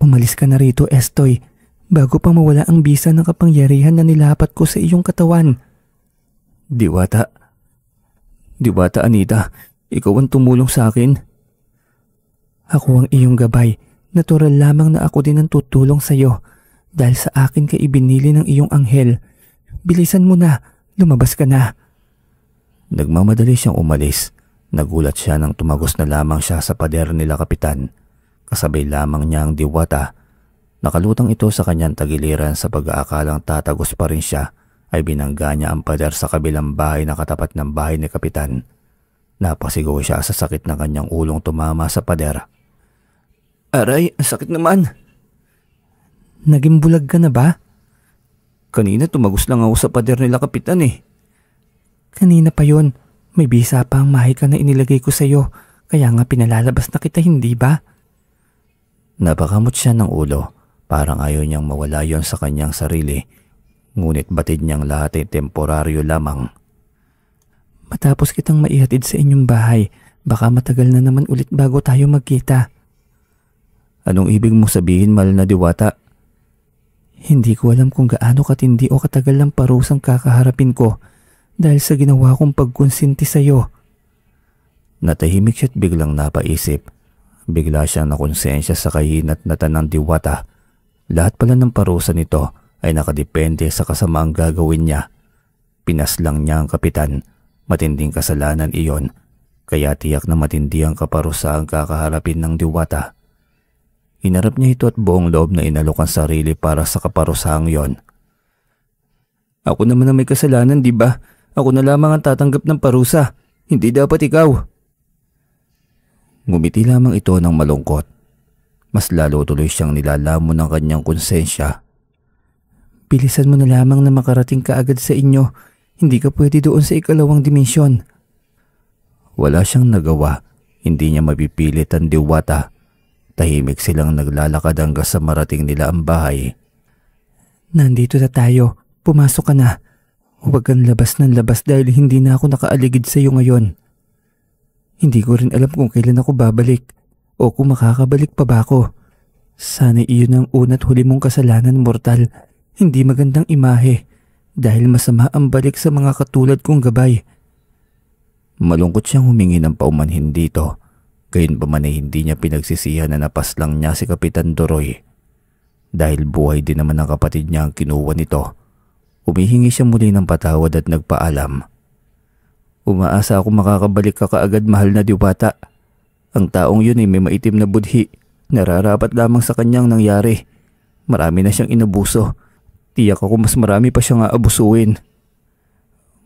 [SPEAKER 2] Umalis ka na rito, Estoy, bago pa mawala ang bisa ng kapangyarihan na nilapat ko sa iyong katawan.
[SPEAKER 1] Diwata Anita, ikaw ang tumulong sa akin.
[SPEAKER 2] Ako ang iyong gabay. Natural lamang na ako din ang tutulong sa iyo dahil sa akin ka ibinili ng iyong anghel. Bilisan mo na, lumabas ka na.
[SPEAKER 1] Nagmamadali siyang umalis. Nagulat siya nang tumagos na lamang siya sa pader nila kapitan. Kasabay lamang niya ang Diwata. Nakalutang ito sa kanyang tagiliran sa pag-aakalang tatagos pa rin siya ay binangga niya ang pader sa kabilang bahay na katapat ng bahay ni kapitan. Napasigaw siya sa sakit ng kanyang ulong tumama sa pader.
[SPEAKER 2] Aray, sakit naman. Naging bulag ka na ba?
[SPEAKER 1] Kanina tumagos lang ako sa pader nila kapitan eh.
[SPEAKER 2] Kanina pa yon. May bisa pa ang mahika na inilagay ko sa iyo, kaya nga pinalalabas na kita, hindi ba?
[SPEAKER 1] Napakamot siya ng ulo, parang ayaw niyang mawala yon sa kanyang sarili. Ngunit batid niyang lahat ay temporaryo lamang.
[SPEAKER 2] Matapos kitang maihatid sa inyong bahay, baka matagal na naman ulit bago tayo magkita.
[SPEAKER 1] Anong ibig mo sabihin, mahal na Diwata?
[SPEAKER 2] Hindi ko alam kung gaano katindi o katagal ang parusang kakaharapin ko dahil sa ginawa kong pagkonsinti sa iyo.
[SPEAKER 1] Natahimik siya't biglang napaisip. Bigla siyang nakonsensya sa kahinat-natan ng Diwata. Lahat pala ng parusa nito ay nakadepende sa kasamaang gagawin niya. Pinaslang niya ang kapitan. Matinding kasalanan iyon, kaya tiyak na matindi ang kaparusaang kakaharapin ng Diwata. Hinarap niya ito at buong loob na inalok ang sarili para sa kaparusahang yon. Ako naman ang may kasalanan, di ba? Ako na lamang ang tatanggap ng parusa, hindi dapat ikaw. Ngumiti lamang ito ng malungkot. Mas lalo tuloy siyang nilalamon ng kanyang konsensya.
[SPEAKER 2] Bilisan mo na lamang na makarating ka agad sa inyo. Hindi ka pwede doon sa ikalawang dimensyon.
[SPEAKER 1] Wala siyang nagawa. Hindi niya mapipilit ang Diwata. Tahimik silang naglalakad hanggang sa marating nila ang bahay.
[SPEAKER 2] Nandito na tayo. Pumasok ka na. Huwag kang labas ng labas dahil hindi na ako nakaaligid sa iyo ngayon. Hindi ko rin alam kung kailan ako babalik o kung makakabalik pa ba ako. Sana iyon ang una't huli mong kasalanan, mortal. Hindi magandang imahe. Dahil masama ang balik sa mga katulad kong gabay. Malungkot siyang humingi ng paumanhin dito. Gayunpaman ay hindi niya pinagsisihan na napaslang niya si Kapitan Doroy. Dahil buhay din naman ng kapatid niya ang kinuha nito. Humihingi siya muli ng patawad at nagpaalam. Umaasa ako makakabalik ka kaagad, mahal na Diwata. Ang taong yun ay may maitim na budhi. Nararapat lamang sa kanyang nangyari. Marami na siyang inabuso. Tiyak ako mas marami pa siyang aabusuin.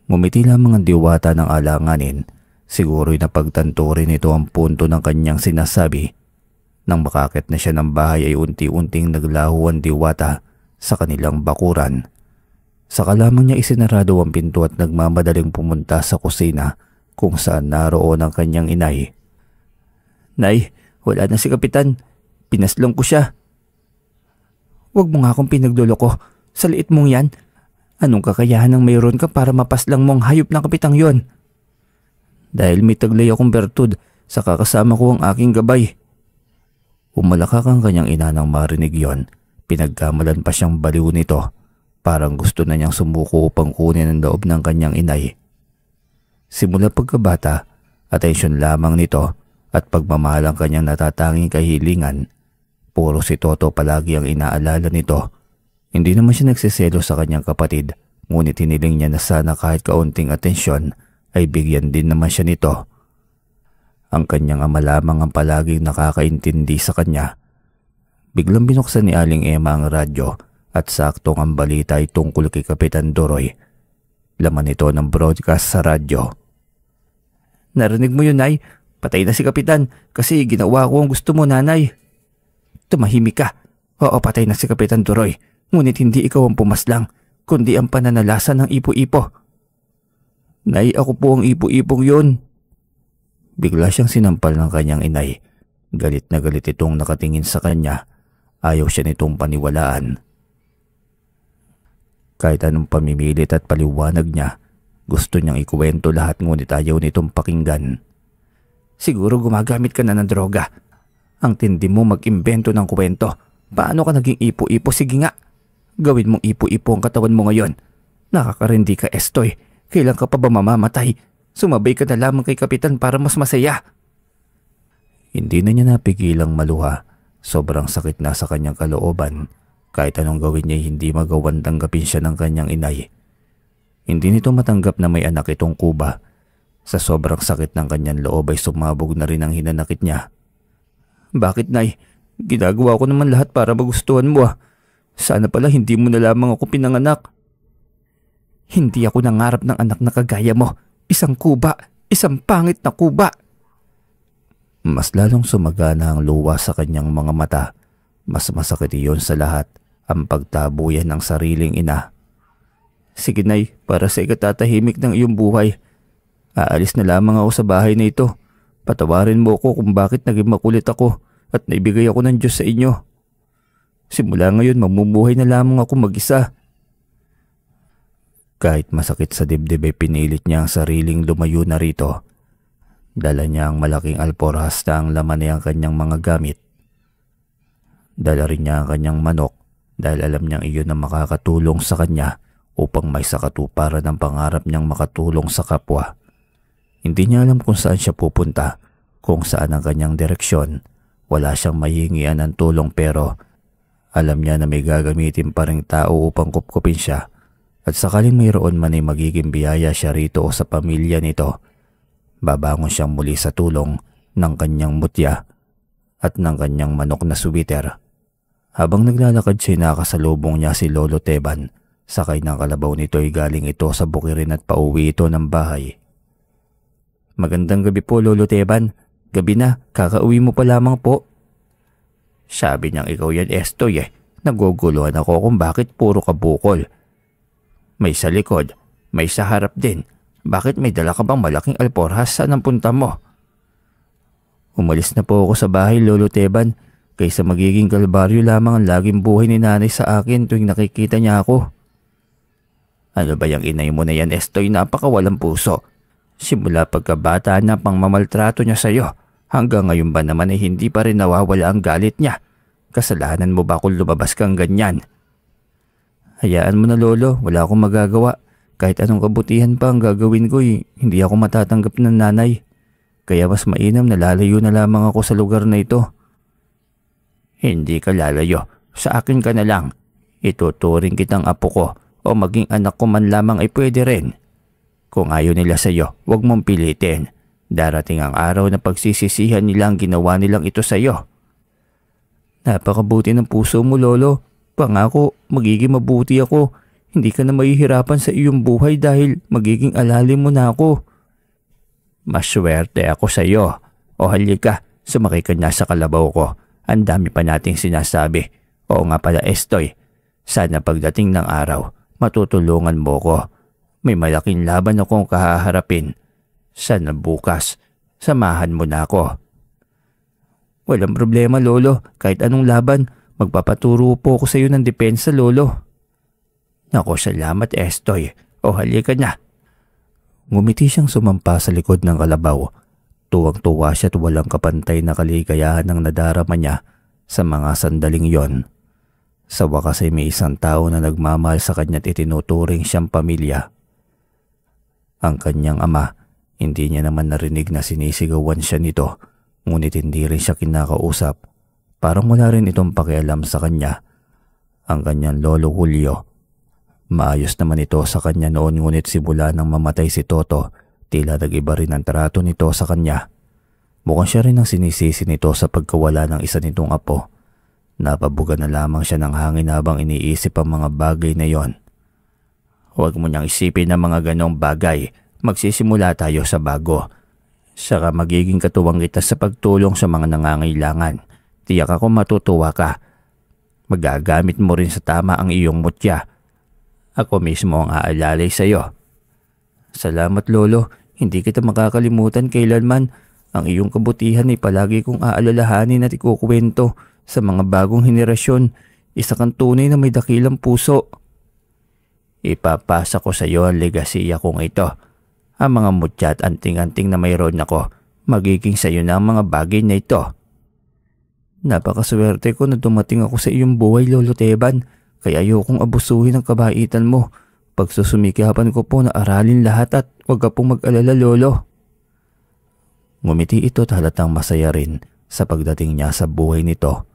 [SPEAKER 2] Ngumiti lamang ang Diwata ng alanganin. Siguro'y napagtanto rin ito ang punto ng kanyang sinasabi. Nang makakit na siya ng bahay ay unti-unting naglaho ang Diwata sa kanilang bakuran. Saka lamang niya isinarado ang pinto at nagmamadaling pumunta sa kusina kung saan naroon ang kanyang inay. Nay, wala na si Kapitan. Pinaslang ko siya. Huwag mo nga akong pinagluloko. Sa liit mong yan, anong kakayahan ng mayroon ka para mapaslang mong hayop ng kapitang yon? Dahil may taglay akong bertud, saka kasama ko ang aking gabay. Umalakak ang kanyang ina nang marinig yon. Pinagkamalan pa siyang baliw nito. Parang gusto na niyang sumuko upang kunin ang loob ng kanyang inay. Simula pagkabata, atensyon lamang nito at pagmamahal ang kanyang natatanging kahilingan. Puro si Toto palagi ang inaalala nito. Hindi naman siya nagsiselo sa kanyang kapatid, ngunit hiniling niya na sana kahit kaunting atensyon ay bigyan din naman siya nito. Ang kanyang ama lamang ang palaging nakakaintindi sa kanya. Biglang binuksan ni Aling Emma ang radyo at saktong ang balita ay tungkol kay Kapitan Doroy. Laman ito ng broadcast sa radyo. Narinig mo yun, Nay? Patay na si Kapitan kasi ginawa ko ang gusto mo, Nanay. Tumahimik ka. Oo, patay na si Kapitan Doroy. Ngunit hindi ikaw ang pumaslang, kundi ang pananalasa ng ipo-ipo.
[SPEAKER 1] Nay, ako po ang ipo-ipong yon. Bigla siyang sinampal ng kanyang inay. Galit na galit itong nakatingin sa kanya. Ayaw siya nitong paniwalaan. Kahit anong pamimilit at paliwanag niya, gusto niyang ikuwento lahat ngunit ayaw nitong pakinggan. Siguro gumagamit ka na ng droga. Ang tindi mo mag-imbento ng kwento. Paano ka naging ipo-ipo? Sige nga. Gawin mong ipo-ipo ang katawan mo ngayon. Nakakarindi ka, Estoy. Kailan ka pa ba mamamatay? Sumabay ka na lamang kay Kapitan para mas masaya. Hindi na niya napigilang maluha. Sobrang sakit na sa kanyang kalooban. Kahit anong gawin niya hindi magawan tanggapin siya ng kanyang inay. Hindi nito matanggap na may anak itong Kuba. Sa sobrang sakit ng kanyang loob ay sumabog na rin ang hinanakit niya. Bakit, Nay? Ginagawa ko naman lahat para magustuhan mo. Sana pala hindi mo na lamang ako pinanganak. Hindi ako nangarap ng anak na kagaya mo. Isang kuba, isang pangit na kuba. Mas lalong sumagana ang luwa sa kanyang mga mata. Mas masakit iyon sa lahat, ang pagtabuyan ng sariling ina. Sige, Nay, para sa ikatatahimik ng iyong buhay. Aalis na lamang ako sa bahay na ito. Patawarin mo ako kung bakit naging makulit ako at naibigay ako ng Diyos sa inyo. Simula ngayon mamumuhay na lamang ako mag-isa. Kahit masakit sa dibdib ay pinilit niya ang sariling lumayo na rito. Dala niya ang malaking alporhas na ang laman niya ang kanyang mga gamit. Dala rin niya ang kanyang manok dahil alam niyang iyon ang makakatulong sa kanya upang may sakatuparan ng pangarap niyang makatulong sa kapwa. Hindi niya alam kung saan siya pupunta, kung saan ang kanyang direksyon. Wala siyang mahihingian ng tulong pero alam niya na may gagamitin pa ring tao upang kupkupin siya. At sakaling mayroon man ay magiging biyaya siya rito o sa pamilya nito, babangon siyang muli sa tulong ng kanyang mutya at ng kanyang manok na subiter. Habang naglalakad siya, nakasalubong niya si Lolo Teban. Sakay ng kalabaw nito ay galing ito sa bukirin at pauwi ito ng bahay. Magandang gabi po, Lolo Teban. Gabi na, kakauwi mo pa lamang po. Sabi niyang ikaw yan, Estoy eh. Naguguluhan ako kung bakit puro ka bukol. May sa likod, may sa harap din. Bakit may dala ka bang malaking alporhas? Saan ang punta mo? Umalis na po ako sa bahay, Lolo Teban. Kaysa magiging kalbaryo lamang ang laging buhay ni nanay sa akin tuwing nakikita niya ako. Ano ba yung inay mo na yan, Estoy? Napakawalang puso. Simula pagkabata na pang mamaltrato niya sa'yo. Hanggang ngayon ba naman ay hindi pa rin nawawala ang galit niya? Kasalanan mo ba kung lumabas kang ganyan? Hayaan mo na, Lolo. Wala akong magagawa. Kahit anong kabutihan pa ang gagawin ko, hindi ako matatanggap ng nanay. Kaya mas mainam na lalayo na lamang ako sa lugar na ito. Hindi ka lalayo. Sa akin ka na lang. Ituturing kitang apo ko o maging anak ko man lamang ay pwede rin. Kung ayaw nila sa'yo, huwag mong pilitin. Darating ang araw na pagsisisihan nila ang ginawa nilang ito sa'yo. Napakabuti ng puso mo, Lolo. Pangako, magiging mabuti ako. Hindi ka na mahihirapan sa iyong buhay dahil magiging alalim mo na ako. Maswerte ako sa iyo. O halika, sumakay ka na sa kalabaw ko. Ang dami pa nating sinasabi. Oo nga pala, Estoy. Sana pagdating ng araw, matutulungan mo ko. May malaking laban akong kahaharapin. Sana bukas, samahan mo na ako. Walang problema, Lolo. Kahit anong laban, magpapaturo po ako sa iyo ng depensa, Lolo. Nako, salamat, Estoy. O halika na. Ngumiti siyang sumampa sa likod ng kalabaw. Tuwang-tuwa siya at walang kapantay na kaligayahan ng nadarama niya sa mga sandaling yon. Sa wakas ay may isang tao na nagmamahal sa kanya at itinuturing siyang pamilya. Ang kanyang ama, hindi niya naman narinig na sinisigawan siya nito, ngunit hindi rin siya kinakausap. Parang wala rin itong pakialam sa kanya. Ang kanyang lolo Julio. Maayos naman ito sa kanya noon ngunit simula nang mamatay si Toto, tila nag-iba rin ang trato nito sa kanya. Mukhang siya rin ang sinisisi nito sa pagkawala ng isa nitong apo. Napabuga na lamang siya ng hangin habang iniisip ang mga bagay na yon. Huwag mo niyang isipin ang mga ganong bagay. Magsisimula tayo sa bago. Saka magiging katuwang kita sa pagtulong sa mga nangangailangan. Tiyak ako matutuwa ka. Magagamit mo rin sa tama ang iyong mutya. Ako mismo ang aalalay sa iyo.
[SPEAKER 2] Salamat lolo, hindi kita makakalimutan kailanman. Ang iyong kabutihan ay palagi kong aalalahanin at ikukwento sa mga bagong henerasyon. Isa kang tunay na may dakilang puso. Ipapasa ko sa iyo ang legasiya kong ito. Ang mga mutya at anting-anting na mayroon ako, magiging sa iyo na ang mga bagay na ito. Napakaswerte ko na dumating ako sa iyong buhay, Lolo Teban, kaya ayokong abusuhin ang kabaitan mo. Pagsusumikapan ko po na aralin lahat at huwag ka pong mag-alala, Lolo. Ngumiti ito at halatang masaya rin sa pagdating niya sa buhay nito.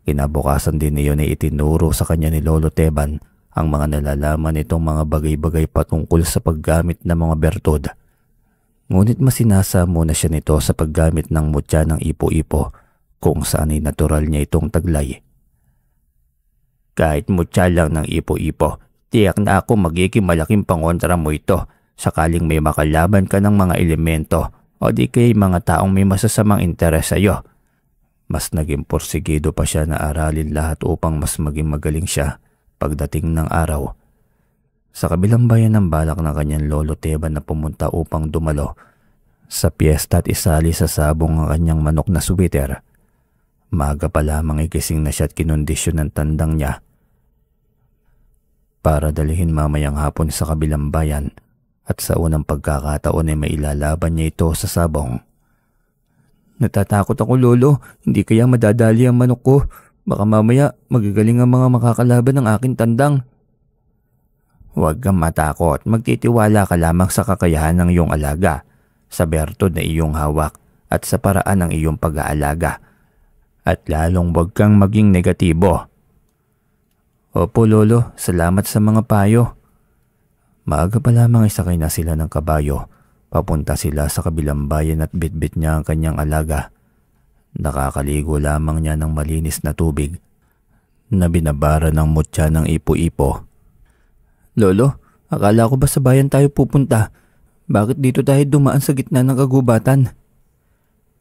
[SPEAKER 2] Kinabukasan din niyon ay itinuro sa kanya ni Lolo Teban ang mga nalalaman nitong mga bagay-bagay patungkol sa paggamit ng mga bertud. Ngunit masinasa muna siya nito sa paggamit ng mutya ng ipo-ipo kung saan ay natural niya itong taglay. Kahit mutya lang ng ipo-ipo, tiyak na ako magiging malaking pangontra mo ito sakaling may makalaban ka ng mga elemento o di kay mga taong may masasamang interes sa iyo. Mas naging porsigido pa siya na aralin lahat upang mas maging magaling siya pagdating ng araw. Sa kabilang bayan ng balak ng kanyang Lolo Teban na pumunta upang dumalo sa piyesta at isali sa sabong ang kanyang manok na sweater. Maaga pa lamang igising na siya at kinondisyon ng tandang niya para dalhin mamayang hapon sa kabilang bayan at sa unang pagkakataon ay mailalaban niya ito sa sabong. Natatakot ako, Lolo. Hindi kaya madadali ang manok ko. Baka mamaya magagaling ang mga makakalaban ng aking tandang. Huwag kang matakot. Magtitiwala ka lamang sa kakayahan ng iyong alaga, sa bertud na iyong hawak at sa paraan ng iyong pag-aalaga. At lalong huwag kang maging negatibo. Opo, Lolo. Salamat sa mga payo. Maaga pa lamang isakay na sila ng kabayo. Papunta sila sa kabilang bayan at bitbit niya ang kanyang alaga. Nakakaligo lamang niya ng malinis na tubig na binabara ng mutya ng ipo-ipo. Lolo, akala ko ba sa bayan tayo pupunta? Bakit dito tayo dumaan sa gitna ng kagubatan?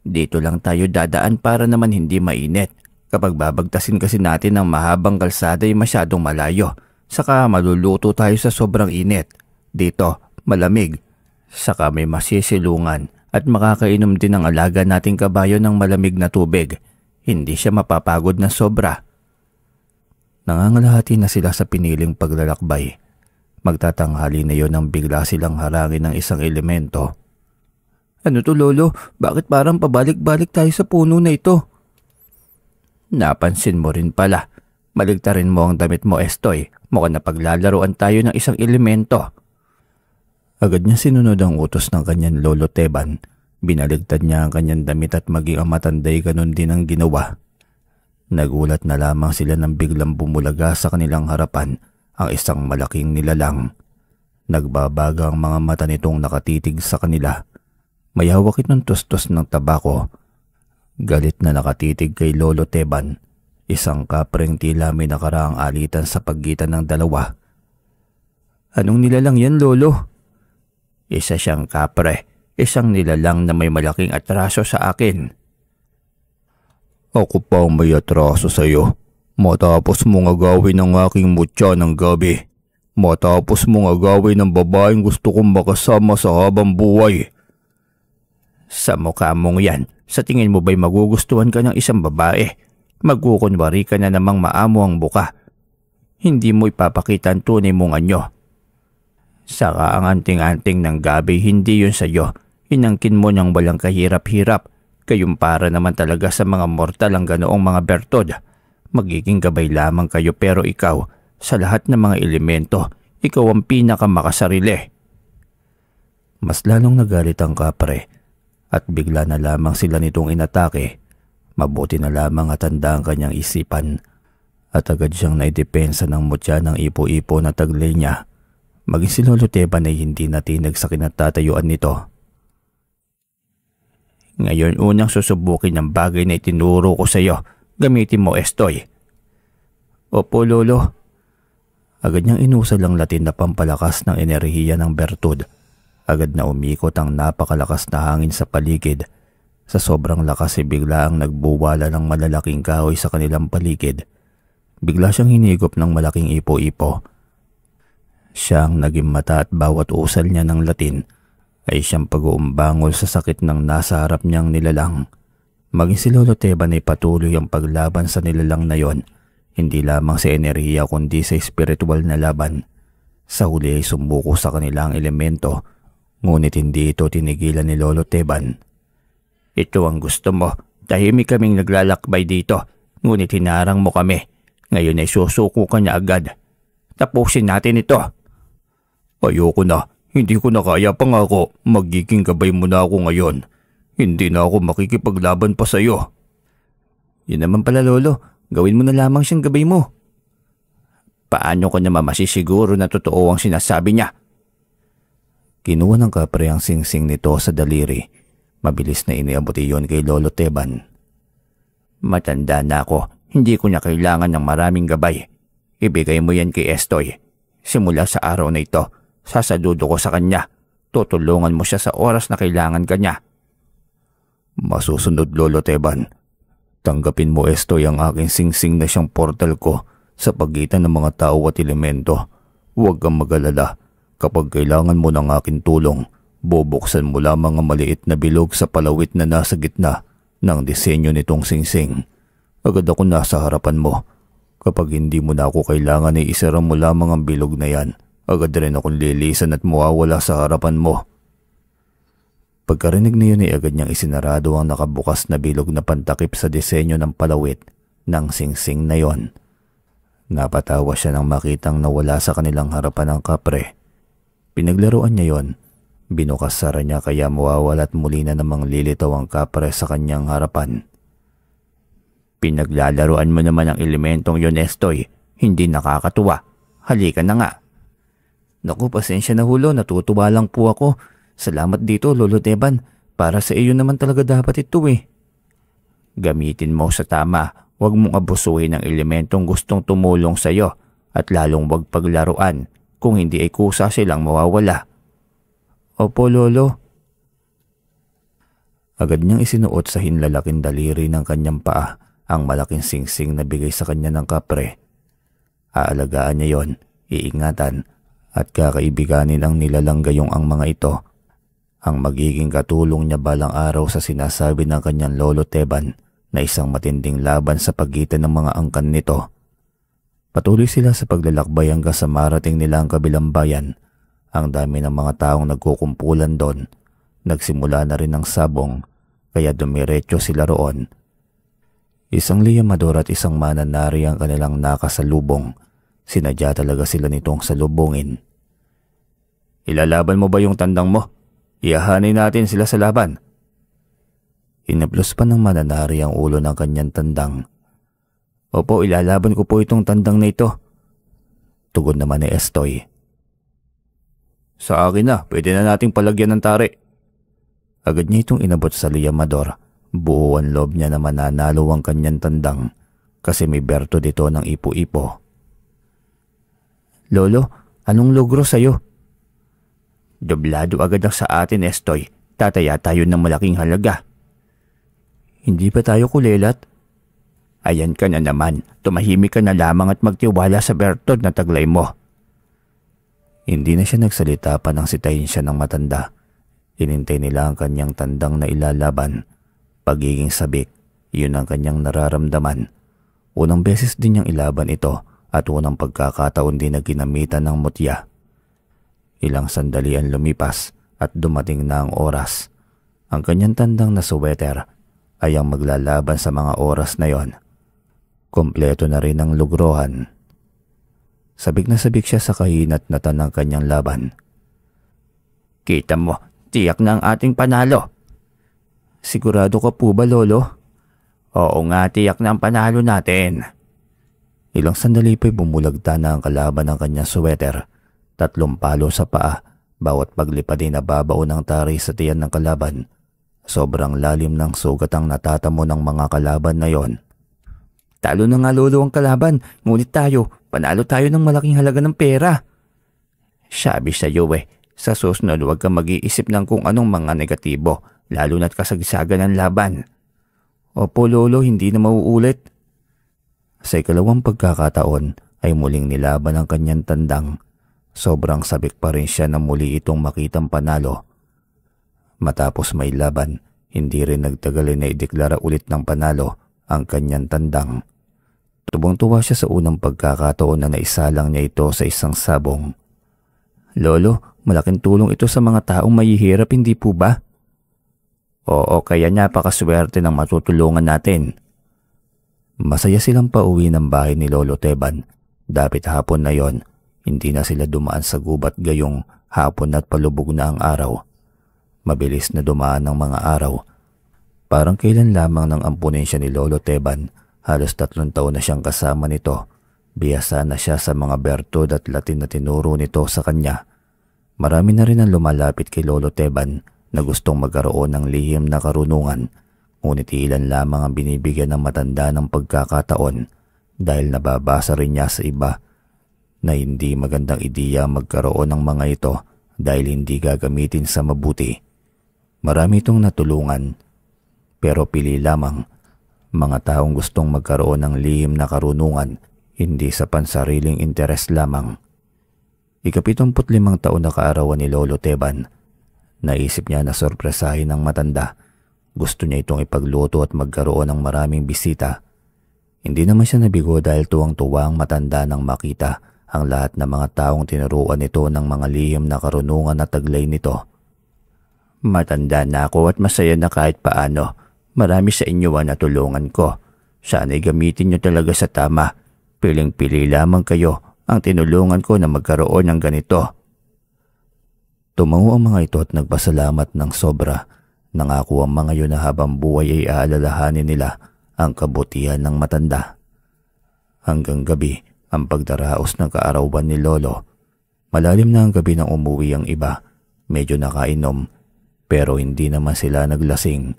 [SPEAKER 2] Dito lang tayo dadaan para naman hindi mainit. Kapag babagtasin kasi natin ng mahabang kalsada ay masyadong malayo. Saka maluluto tayo sa sobrang init. Dito, malamig. Saka may masisilungan at makakainom din ang alaga nating kabayo ng malamig na tubig. Hindi siya mapapagod na sobra. Nangangalahati na sila sa piniling paglalakbay. Magtatanghali na yon nang bigla silang harangin ng isang elemento. Ano to, Lolo? Bakit parang pabalik-balik tayo sa puno na ito? Napansin mo rin pala. Maligtarin mo ang damit mo, Estoy. Mukhang napaglalaroan tayo ng isang elemento. Agad niya sinunod ang utos ng kanyang Lolo Teban. Binaligtad niya ang kanyang damit at maging ang matanday ganun din ang ginawa. Nagulat na lamang sila nang biglang bumulaga sa kanilang harapan ang isang malaking nilalang. Nagbabaga ang mga mata nitong nakatitig sa kanila. May hawak itong tustos ng tabako. Galit na nakatitig kay Lolo Teban. Isang kapreng tila may nakaraang alitan sa pagitan ng dalawa. Anong nilalang yan, Lolo? Isa siyang kapre, isang nilalang na may malaking atraso sa akin. Ako pa ang may atraso sa iyo. Matapos mong agawin ang aking mutya ng gabi. Matapos mong agawin ng babaeng gusto kong makasama sa habang buhay. Sa mukha mong yan, sa tingin mo ba'y magugustuhan ka ng isang babae? Magkukunwari ka na namang maamo ang buka. Hindi mo ipapakita ang tunay mong anyo. Saka ang anting-anting ng gabi, hindi yun sa'yo. Inangkin mo niyang walang kahirap-hirap. Kayong para naman talaga sa mga mortal ang ganoong mga bertod. Magiging gabay lamang kayo pero ikaw, sa lahat ng mga elemento, ikaw ang pinakamakasarili. Mas lalong nagalit ang kapre at bigla na lamang sila nitong inatake. Mabuti na lamang at handa ang kanyang isipan at agad siyang naidepensa ng mutya ng ipo-ipo na taglay niya. Maging si Lolo Teban ay hindi natinag sa kinatatayuan nito. Ngayon unang susubukin ng bagay na itinuro ko sa iyo. Gamitin mo, Estoy. Opo, Lolo. Agad niyang inusal ang latin na pampalakas ng enerhiya ng bertud. Agad na umikot ang napakalakas na hangin sa paligid. Sa sobrang lakas ay bigla ang nagbuwala ng malalaking kahoy sa kanilang paligid. Bigla siyang hinigop ng malaking ipo-ipo.
[SPEAKER 1] Siya ang naging mata at bawat usal niya ng Latin ay siyang pag-uumbangol sa sakit ng nasa harap niyang nilalang. Maging si Lolo Teban ay patuloy ang paglaban sa nilalang na yon, hindi lamang sa enerhiya kundi sa espiritual na laban. Sa huli ay sumuko sa kanilang elemento, ngunit hindi ito tinigilan ni Lolo Teban. Ito ang gusto mo, tahimik kaming naglalakbay dito, ngunit hinarang mo kami. Ngayon ay susuko ka na agad. Tapusin natin ito. Ayoko na, hindi ko na kaya, pangako, magiging gabay mo na ako ngayon. Hindi na ako makikipaglaban pa sa iyo. Yun naman pala, Lolo. Gawin mo na lamang siyang gabay mo. Paano ko naman masisiguro na totoo ang sinasabi niya? Kinuha ng kapre ang singsing nito sa daliri. Mabilis na iniabot iyon kay Lolo Teban. Matanda na ako. Hindi ko na kailangan ng maraming gabay. Ibigay mo yan kay Estoy. Simula sa araw na ito, sasaludo ko sa kanya. Tutulungan mo siya sa oras na kailangan kanya. Masusunod, Lolo Teban. Tanggapin mo, Estoy, ang aking singsing na siyang portal ko sa pagitan ng mga tao at elemento. Huwag kang mag-alala. Kapag kailangan mo ng aking tulong, bubuksan mo lamang ang maliit na bilog sa palawit na nasa gitna ng disenyo nitong singsing. Agad ako nasa harapan mo. Kapag hindi mo na ako kailangan ay isara mo lamang ang bilog na yan. Agad rin akong lilisan at mawawala sa harapan mo. Pagkarinig niyon ay agad niyang isinarado ang nakabukas na bilog na pantakip sa disenyo ng palawit ng singsing na yon. Napatawa siya nang makitang nawala sa kanilang harapan ang kapre. Pinaglaruan niya yon. Binukas sara niya kaya mawawala at muli na namang lilitaw ang kapre sa kanyang harapan. Pinaglalaruan mo naman ang elementong yon, Estoy. Hindi nakakatuwa. Halika na nga. Naku, pasensya na hulo. Natutuwa lang po ako. Salamat dito, Lolo Teban. Para sa iyo naman talaga dapat ito eh. Gamitin mo sa tama. Huwag mong abusuhin ang elementong gustong tumulong sa iyo at lalong huwag paglaruan. Kung hindi ay kusa silang mawawala. Opo, Lolo. Agad niyang isinuot sa hinlalaking daliri ng kanyang paa ang malaking singsing na bigay sa kanya ng kapre. Aalagaan niya yon, iingatan at kakaibiganin ang nilalang gayong ang mga ito. Ang magiging katulong niya balang araw sa sinasabi ng kanyang Lolo Teban na isang matinding laban sa pagitan ng mga angkan nito. Patuloy sila sa paglalakbay hanggang sa marating nila ang kabilang bayan. Ang dami ng mga taong nagkukumpulan doon. Nagsimula na rin ang sabong kaya dumiretso sila roon. Isang liyamador at isang mananari ang kanilang nakasalubong. Sinadya talaga sila nitong salubungin. Ilalaban mo ba yung tandang mo? Iyahanin natin sila sa laban. Inaplos pa ng mananari ang ulo ng kanyang tandang. Opo, ilalaban ko po itong tandang na ito. Tugon naman ni Estoy. Sa akin na, pwede na nating palagyan ng tari. Agad niya itong inabot sa liyamador. Buuan loob niya na mananalo ang kanyang tandang kasi may berto dito ng ipo-ipo. Lolo, anong logro sa'yo? Doblado agad ang sa atin, Estoy. Tataya tayo ng malaking halaga. Hindi pa tayo kulelat? Ayan ka na naman. Tumahimik ka na lamang at magtiwala sa bertod na taglay mo. Hindi na siya nagsalita pa nang sitayin siya ng matanda. Inintay nila ang kanyang tandang na ilalaban. Pagiging sabik, yun ang kanyang nararamdaman. Unang beses din niyang ilaban ito at unang pagkakataon din na ginamitan ng mutya. Ilang sandali ang lumipas at dumating na ang oras. Ang kanyang tandang na suweter ay ang maglalaban sa mga oras na yon. Kompleto na rin ang lugrohan. Sabik na sabik siya sa kahinat-natan ng kanyang laban. Kita mo, tiyak na ang ating panalo. Sigurado ka po ba, Lolo? Oo nga, tiyak na ang panalo natin. Ilang sandali pa'y bumulagta na ang kalaban ng kanyang suweter. 3 palo sa paa, bawat paglipad ay nababaon ng tari sa tiyan ng kalaban. Sobrang lalim ng sugat ang natatamo ng mga kalaban na yon. Talo na nga, Lolo, ang kalaban, ngunit tayo, panalo tayo ng malaking halaga ng pera. Sabi sa iyo sa susunod huwag kang mag-iisip ng kung anong mga negatibo, lalo na't kasagsagan ng laban. Opo, Lolo, hindi na mauulit. Sa ikalawang pagkakataon ay muling nilaban ang kanyang tandang. sobrang sabik pa rin siya na muli itong makitang panalo. Matapos may laban, hindi rin nagtagal na ideklara ulit ng panalo ang kanyang tandang. Tubong-tuwa siya sa unang pagkakataon na naisalang niya ito sa isang sabong. "Lolo, malaking tulong ito sa mga taong mahihirap, hindi po ba?" "Oo, kaya napakaswerte ng matutulungan natin." Masaya silang pauwi ng bahay ni Lolo Teban. Dapit hapon na yon, hindi na sila dumaan sa gubat gayong hapon at palubog na ang araw. Mabilis na dumaan ng mga araw. Parang kailan lamang nang ampunin siya ni Lolo Teban. Halos 3 taon na siyang kasama nito. Biyasa na siya sa mga bertud at Latin na tinuro nito sa kanya. Marami na rin ang lumalapit kay Lolo Teban na gustong magkaroon ng lihim na karunungan. Ngunit ilan lamang ang binibigyan ng matanda ng pagkakataon dahil nababasa rin niya sa iba na hindi magandang ideya magkaroon ng mga ito dahil hindi gagamitin sa mabuti. Marami itong natulungan, pero pili lamang. Mga taong gustong magkaroon ng lihim na karunungan, hindi sa pansariling interes lamang. Ika-75 taon na kaarawan ni Lolo Teban. Naisip niya na sorpresahin ng matanda. Gusto niya itong ipagluto at magkaroon ng maraming bisita. Hindi naman siya nabigo dahil tuwang-tuwa ang matanda nang makita ang lahat ng mga taong tinuruan nito ng mga lihim na karunungan at taglay nito. "Matanda na ako at masaya na kahit paano. Marami sa inyo ang natulungan ko. Sana'y gamitin niyo talaga sa tama. Piling-pili lamang kayo ang tinulungan ko na magkaroon ng ganito." Tumango ang mga ito at nagpasalamat ng sobra. Nangako ang mga yun na habang buhay ay aalalahanin nila ang kabutihan ng matanda. Hanggang gabi ang pagdaraos ng kaarawan ni Lolo. Malalim na ang gabi nang umuwi ang iba. Medyo nakainom pero hindi naman sila naglasing.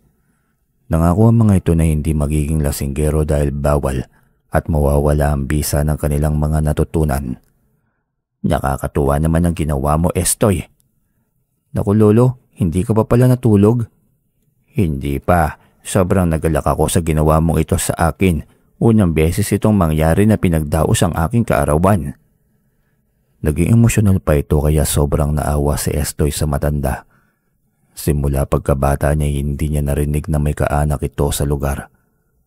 [SPEAKER 1] Nangako ang mga ito na hindi magiging lasinggero dahil bawal at mawawala ang bisa ng kanilang mga natutunan. "Nakakatuwa naman ang ginawa mo, Estoy." "Naku Lolo, hindi ka pa pala natulog?" "Hindi pa. Sobrang nagalak ako sa ginawa mong ito sa akin. Unang beses itong mangyari na pinagdaos ang aking kaarawan." Naging emosyonal pa ito kaya sobrang naawa si Estoy sa matanda. Simula pagkabata niya hindi niya narinig na may kaanak ito sa lugar.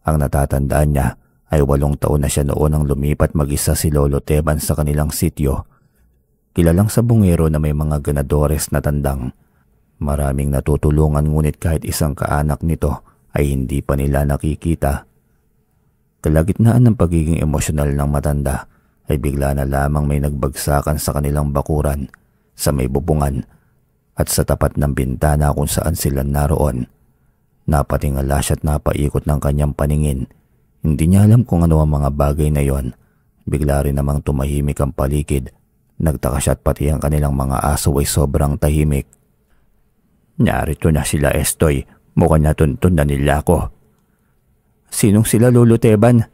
[SPEAKER 1] Ang natatandaan niya ay 8 taon na siya noon nang lumipat mag-isa si Lolo Teban sa kanilang sityo. Kilalang sabungero na may mga ganadores na tandang. Maraming natutulungan ngunit kahit isang kaanak nito ay hindi pa nila nakikita. Kalagitnaan ng pagiging emosyonal ng matanda ay bigla na lamang may nagbagsakan sa kanilang bakuran sa may bubungan at sa tapat ng bintana kung saan sila naroon. Napatingala siya at napaikot ng kanyang paningin. Hindi niya alam kung ano ang mga bagay na yon. Bigla rin namang tumahimik ang paligid. Nagtaka siya at pati ang kanilang mga aso ay sobrang tahimik. "Narito na sila, Estoy. Mukhang natuntun na nila ako." "Sinong sila, Lolo Teban?"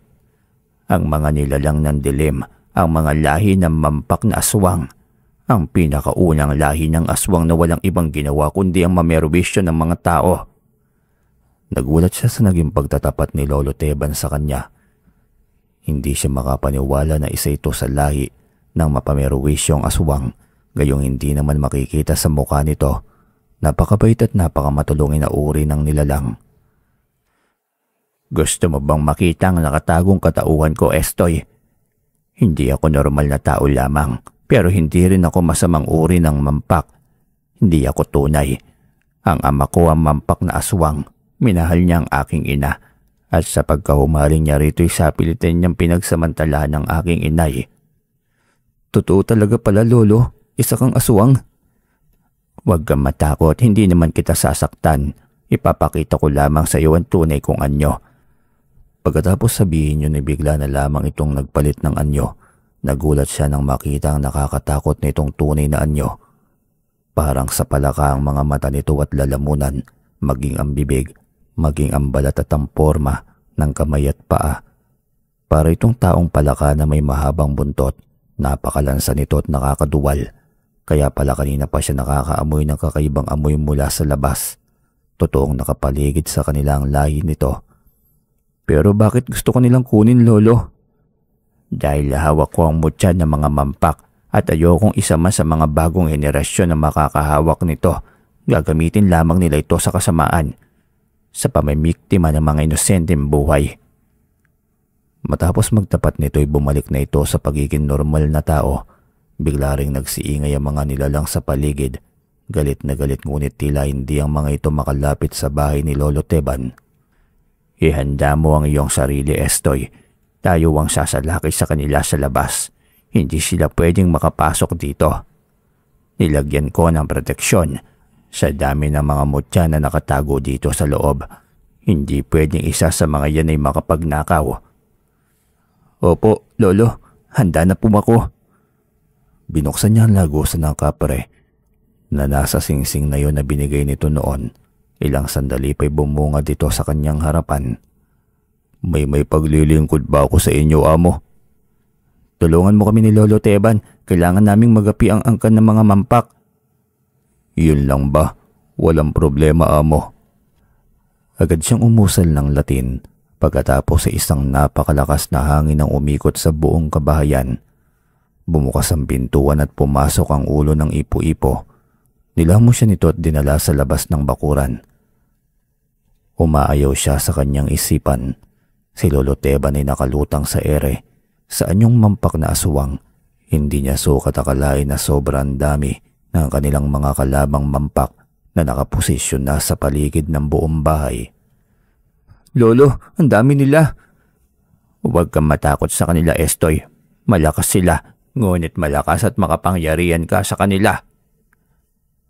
[SPEAKER 1] "Ang mga nilalang ng dilim, ang mga lahi ng mampak na aswang. Ang pinakaunang lahi ng aswang na walang ibang ginawa kundi ang mamerwisyo ng mga tao." Nagulat siya sa naging pagtatapat ni Lolo Teban sa kanya. Hindi siya makapaniwala na isa ito sa lahi ng mapamerwisyong aswang, gayong hindi naman makikita sa mukha nito. Napakabait at napakamatulungin na uri ng nilalang. "Gusto mo bang makita ang nakatagong katauhan ko, Estoy? Hindi ako normal na tao lamang, pero hindi rin ako masamang uri ng mampak. Hindi ako tunay. Ang ama ko ang mampak na aswang. Minahal niya ang aking ina at sa pagkahumaling niya rito'y sapilitin niyang pinagsamantalahan ng aking inay." "Totoo talaga pala, Lolo. Isa kang aswang." "Huwag kang matakot. Hindi naman kita sasaktan. Ipapakita ko lamang sa iyo ang tunay kong anyo." Pagkatapos sabihin yun ay bigla na lamang itong nagpalit ng anyo. Nagulat siya nang makita ang nakakatakot nitong tunay na anyo. Parang sa palaka ang mga mata nito at lalamunan, maging ang bibig, maging ang balat at ang porma ng kamay at paa. Para itong taong palaka na may mahabang buntot. Napakalansa nito at nakakaduwal. Kaya pala kanina pa siya nakakaamoy ng kakaibang amoy mula sa labas. Totoong nakapaligid sa kanila ang lahi nito. "Pero bakit gusto ko nilang kunin, Lolo?" "Dahil hawak ko ang mutya ng mga mampak At ayokong isa man sa mga bagong henerasyon na makakahawak nito. Gagamitin lamang nila ito sa kasamaan, sa pamimiktima ng mga inosenteng buhay. Matapos magtapat nito ay bumalik na ito sa pagiging normal na tao. Bigla ring nagsiingay ang mga nilalang sa paligid. Galit na galit ngunit tila hindi ang mga ito makalapit sa bahay ni Lolo Teban. Ihanda mo ang iyong sarili, Estoy. Tayo ang sasalakay sa kanila sa labas. Hindi sila pwedeng makapasok dito. Nilagyan ko ng proteksyon. Sa dami ng mga mutya na nakatago dito sa loob, hindi pwedeng isa sa mga yan ay makapagnakaw. Opo, Lolo. Handa na po ako. Binuksan niya ang lagusan ng kapre na nasa singsing na yon na binigay nito noon. Ilang sandali pa'y bumunga dito sa kanyang harapan. May paglilingkod ba ako sa inyo, amo? Tulungan mo kami ni Lolo Teban. Kailangan naming magapi ang angkan ng mga mampak. Yun lang ba? Walang problema, amo. Agad siyang umusal ng Latin pagkatapos sa isang napakalakas na hangin ang umikot sa buong kabahayan. Bumukas ang pintuan at pumasok ang ulo ng ipo-ipo. Nilamo siya nito at dinala sa labas ng bakuran. Umaayaw siya sa kanyang isipan. Si Lolo Teban ay nakalutang sa ere. Sa anyong mampak na aswang, hindi niya sukat akalain na sobrang dami ng kanilang mga kalabang mampak na nakaposisyon na sa paligid ng buong bahay. Lolo, ang dami nila. Huwag kang matakot sa kanila, Estoy. Malakas sila, ngunit malakas at makapangyarihan ka sa kanila.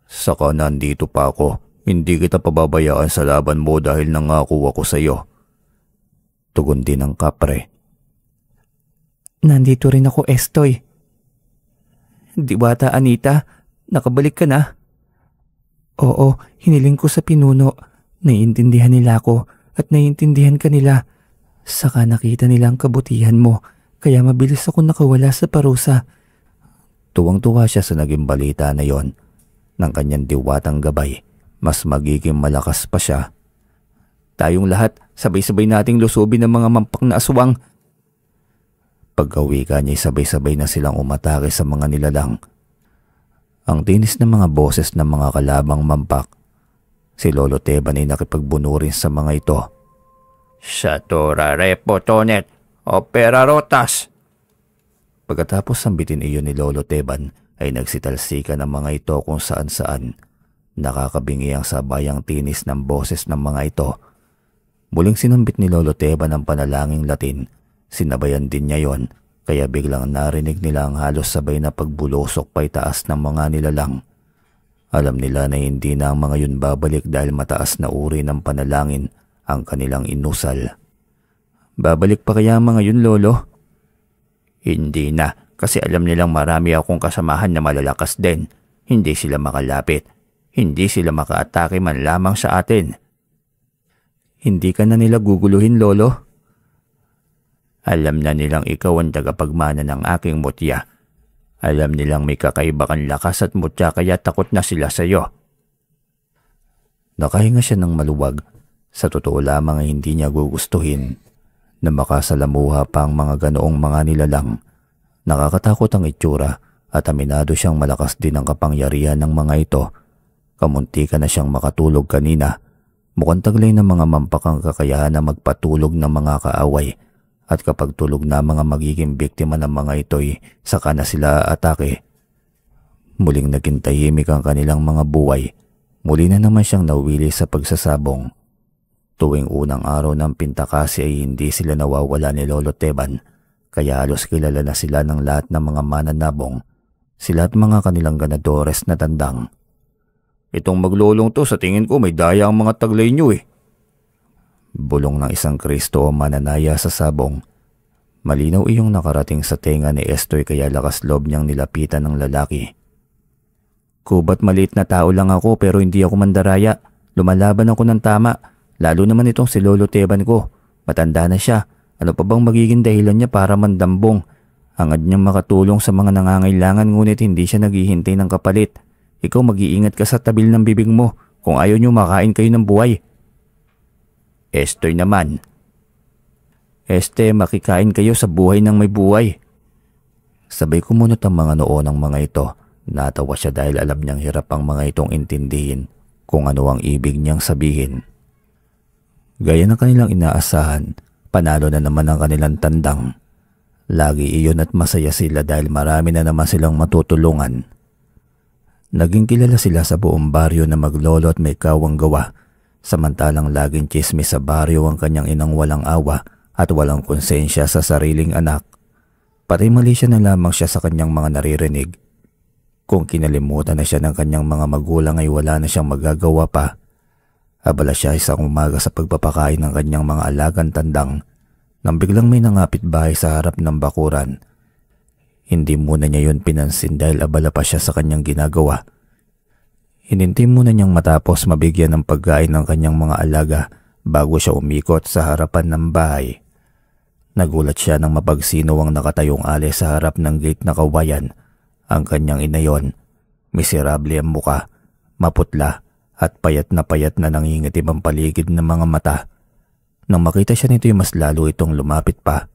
[SPEAKER 1] Saka nandito pa ako. Hindi kita pababayaan sa laban mo dahil nangako ako sa iyo. Tugon din ng kapre. Nandito rin ako, Estoy. Diwata Anita, nakabalik ka na? Oo, hiniling ko sa pinuno. Naiintindihan nila ako at naiintindihan ka nila. Saka nakita nila ang kabutihan mo, kaya mabilis ako nakawala sa parusa. Tuwang-tuwa siya sa naging balita na yon. Ng kanyang diwatang gabay, mas magiging malakas pa siya. Tayong lahat, sabay-sabay nating lusubin ng mga mampak na aswang. Pagkawi ka niya, sabay-sabay na silang umatake sa mga nilalang. Ang tinis ng mga boses ng mga kalabang mampak. Si Lolo Teban ay nakipagbunurin sa mga ito. Satora repo tonet, opera rotas. Pagkatapos sambitin iyon ni Lolo Teban, ay nagsitalsika ng mga ito kung saan-saan. Nakakabingi ang sabayang tinis ng boses ng mga ito. Muling sinambit ni Lolo Teban ang panalangin Latin. Sinabayan din niya yon, kaya biglang narinig nila ang halos sabay na pagbulusok pa'y taas ng mga nilalang. Alam nila na hindi na ang mga yun babalik dahil mataas na uri ng panalangin ang kanilang inusal. Babalik pa kaya ang mga yun, Lolo? Hindi na, kasi alam nilang marami akong kasamahan na malalakas din. Hindi sila makalapit. Hindi sila makaatake man lamang sa atin. Hindi ka na nila guguluhin, Lolo? Alam na nilang ikaw ang tagapagmana ng aking mutya. Alam nilang may kakaiba kang lakas at mutya kaya takot na sila sa iyo. Nakahinga siya ng maluwag. Sa totoo lamang ay hindi niya gugustuhin na makasalamuha pa ang mga ganoong mga nilalang. Nakakatakot ang itsura at aminado siyang malakas din ang kapangyarihan ng mga ito. Kamunti ka na siyang makatulog kanina. Mukhang taglay ng mga mampak ang kakayahan na magpatulog ng mga kaaway. At kapag tulog na mga magiging biktima ng mga ito'y saka na sila atake. Muling naging tahimik ang kanilang mga buhay. Muli na naman siyang nawili sa pagsasabong. Tuwing unang araw ng pintakasi ay hindi sila nawawala ni Lolo Teban. Kaya halos kilala na sila ng lahat ng mga mananabong. Sila at mga kanilang ganadores na tandang. Itong maglulong to sa tingin ko may daya ang mga taglay niyo eh. Bulong ng isang Kristo o mananaya sa sabong. Malinaw iyong nakarating sa tenga ni Estoy kaya lakas loob niyang nilapitan ng lalaki. Kubat maliit na tao lang ako pero hindi ako mandaraya. Lumalaban ako ng tama. Lalo naman itong si Lolo Teban ko. Matanda na siya. Ano pa bang magiging dahilan niya para mandambong? Hangad niyang makatulong sa mga nangangailangan ngunit hindi siya naghihintay ng kapalit. Ikaw mag-iingat ka sa tabil ng bibig mo. Kung ayaw niyo makain kayo ng buhay. Estoy naman. Makikain kayo sa buhay ng may buhay. Sabay kumunot ang mga noo ng mga ito. Natawa siya dahil alam niyang hirap ang mga itong intindihin kung ano ang ibig niyang sabihin. Gaya ng kanilang inaasahan, panalo na naman ang kanilang tandang. Lagi iyon at masaya sila dahil marami na naman silang matutulungan. Naging kilala sila sa buong baryo na maglolo at may kawang gawa, samantalang laging chismis sa baryo ang kanyang inang walang awa at walang konsensya sa sariling anak. Pati mali siya na lamang siya sa kanyang mga naririnig. Kung kinalimutan na siya ng kanyang mga magulang ay wala na siyang magagawa pa. Abala siya isang umaga sa pagpapakain ng kanyang mga alagang tandang nang biglang may nangapit bahay sa harap ng bakuran. Hindi muna niya yun pinansin dahil abala pa siya sa kanyang ginagawa. Hinintay muna niyang matapos mabigyan ng pagkain ng kanyang mga alaga bago siya umikot sa harapan ng bahay. Nagulat siya nang mapagsino ang nakatayong ali sa harap ng gate na kawayan. Ang kanyang ina yon, miserable ang muka, maputla at payat na nangingitim ang paligid ng mga mata. Nang makita siya nito ay mas lalo itong lumapit pa.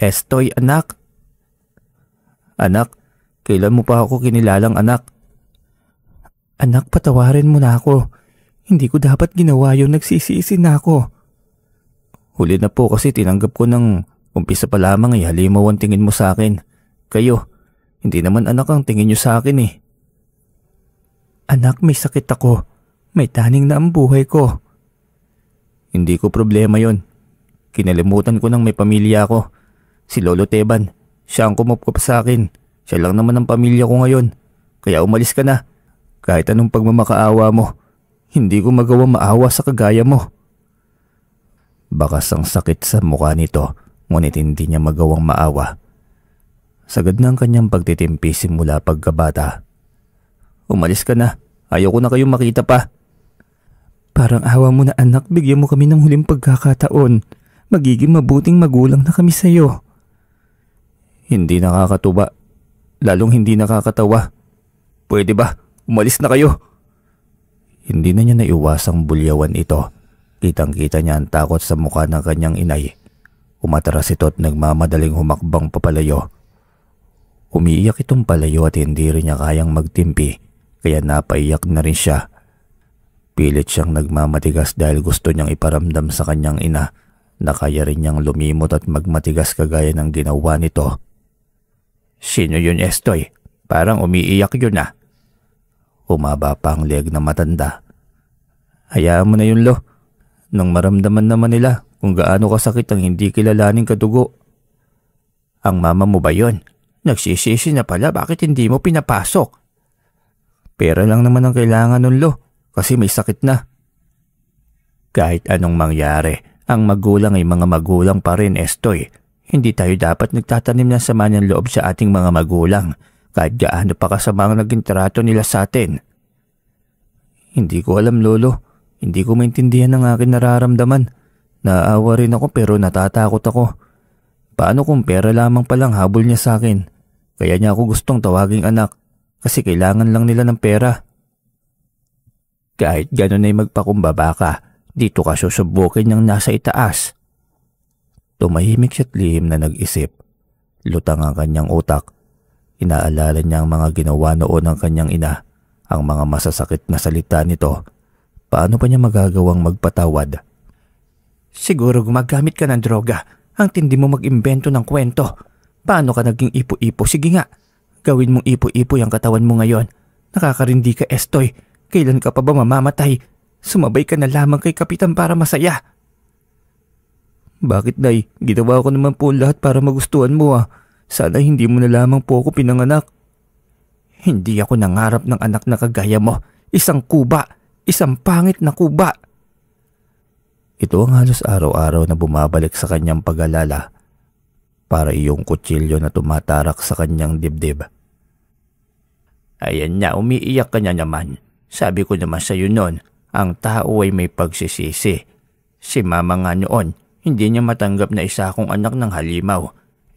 [SPEAKER 1] "Estoy, anak." "Anak, kailan mo pa ako kinilalang anak?"
[SPEAKER 2] "Anak, patawarin mo na ako. Hindi ko dapat ginawa yun, nagsisisi na ako."
[SPEAKER 1] "Huli na po kasi tinanggap ko ng umpisa pa lamang ay halimaw ang tingin mo sa akin. Kayo, hindi naman anak ang tingin niyo sa akin eh."
[SPEAKER 2] "Anak, may sakit ako. May taning na ang buhay ko."
[SPEAKER 1] "Hindi ko problema yon. Kinalimutan ko nang may pamilya ako. Si Lolo Teban, siya ang kumupkup sa akin. Siya lang naman ang pamilya ko ngayon. Kaya umalis ka na. Kahit anong pagmamakaawa mo, hindi ko magawa maawa sa kagaya mo." Bakas ang sakit sa mukha nito, ngunit hindi niya magawang maawa. Sagad na ang kanyang pagtitimpi simula pagkabata. "Umalis ka na. Ayaw ko na kayong makita pa."
[SPEAKER 2] "Parang awa mo na anak, bigyan mo kami ng huling pagkakataon. Magiging mabuting magulang na kami sa'yo."
[SPEAKER 1] "Hindi nakakatuwa. Lalong hindi nakakatawa. Pwede ba? Umalis na kayo." Hindi na niya naiwasang bulyawan ito. Kitang-kita niya ang takot sa mukha ng kanyang inay. Umatras ito at nagmamadaling humakbang papalayo. Umiiyak itong palayo at hindi rin niya kayang magtimpi, kaya napaiyak na rin siya. Pilit siyang nagmamatigas dahil gusto niyang iparamdam sa kanyang ina na kaya rin niyang lumimot at magmatigas kagaya ng ginawa nito. "Sino yun, Estoy? Parang umiiyak yun ah." Humaba pa ang leeg na matanda. "Hayaan mo na yun, Lo. Nang maramdaman naman nila kung gaano kasakit ang hindi kilalaning kadugo." "Ang mama mo ba yun? Nagsisisi na pala, bakit hindi mo pinapasok?" "Pera lang naman ang kailangan nun, Lo, kasi may sakit na." "Kahit anong mangyari, ang magulang ay mga magulang pa rin, Estoy. Hindi tayo dapat nagtatanim ng sama ng loob sa ating mga magulang, kahit gaano pa kasama ang naging trato nila sa atin." "Hindi ko alam, Lolo. Hindi ko maintindihan ang aking nararamdaman. Naaawa rin ako pero natatakot ako. Paano kung pera lamang palang habol niya sa akin? Kaya niya ako gustong tawaging anak kasi kailangan lang nila ng pera." "Kahit gano'n ay magpakumbaba ka, dito ka susubukin niyang nasa itaas." Tumahimik siya't lihim na nag-isip. Lutang ang kanyang utak. Inaalala niya ang mga ginawa noon ng kanyang ina, ang mga masasakit na salita nito. Paano pa niya magagawang magpatawad?
[SPEAKER 2] "Siguro gumagamit ka ng droga. Ang tindi mo mag-imbento ng kwento. Paano ka naging ipo-ipo? Sige nga, gawin mong ipo-ipo yung katawan mo ngayon. Nakakarindi ka, Estoy. Kailan ka pa ba mamamatay? Sumabay ka na lamang kay Kapitan para masaya."
[SPEAKER 1] "Bakit, Nay? Ginawa ko naman po lahat para magustuhan mo ah. Sana hindi mo na lamang po ako pinanganak."
[SPEAKER 2] "Hindi ako nangarap ng anak na kagaya mo. Isang kuba. Isang pangit na kuba."
[SPEAKER 1] Ito ang halos araw-araw na bumabalik sa kanyang pag-alala. Para iyong kutsilyo na tumatarak sa kanyang dibdib.
[SPEAKER 2] "Ayan na, umiiyak ka na naman. Sabi ko naman sa iyo noon, ang tao ay may pagsisisi. Si mama nga noon, hindi niya matanggap na isa akong anak ng halimaw,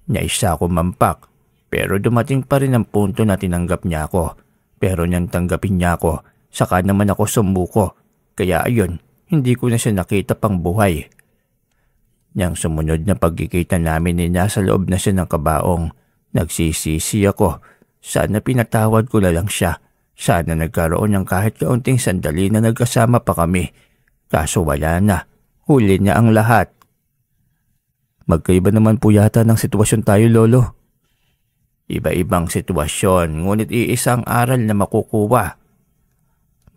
[SPEAKER 2] na isa akong mampak. Pero dumating pa rin ang punto na tinanggap niya ako. Pero niyang tanggapin niya ako, saka naman ako sumuko. Kaya ayun, hindi ko na siya nakita pang buhay. Niyang sumunod na pagkikita namin niya sa loob na siya ng kabaong,
[SPEAKER 3] Nagsisisi ako. Sana pinatawad ko na lang siya. Sana nagkaroon ng kahit kaunting sandali na nagkasama pa kami. Kaso wala na. Huli niya ang lahat.
[SPEAKER 1] Magkaiba naman po yata ng sitwasyon tayo, Lolo.
[SPEAKER 3] Iba-ibang sitwasyon, ngunit iisang aral na makukuha.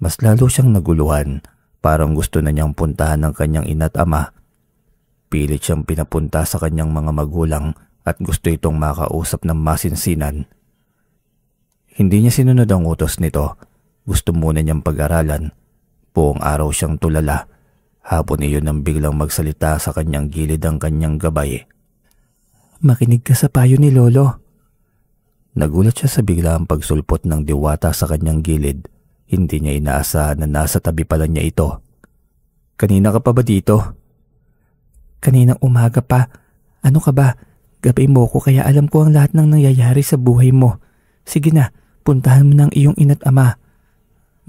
[SPEAKER 1] Mas lalo siyang naguluhan. Parang gusto na niyang puntahan ng kanyang ina't ama. Pilit siyang pinapunta sa kanyang mga magulang at gusto itong makausap ng masinsinan. Hindi niya sinunod ang utos nito. Gusto muna niyang pag-aralan. Buong araw siyang tulala. Hapon iyon nang biglang magsalita sa kanyang gilid ang kanyang gabay.
[SPEAKER 2] Makinig ka sa payo ni Lolo.
[SPEAKER 1] Nagulat siya sa biglaang pagsulpot ng diwata sa kanyang gilid. Hindi niya inaasahan na nasa tabi pala niya ito. Kanina ka pa ba dito?
[SPEAKER 2] Kaninang umaga pa. Ano ka ba? Gabay mo ko kaya alam ko ang lahat ng nangyayari sa buhay mo. Sige na, puntahan mo ng iyong ina't ama.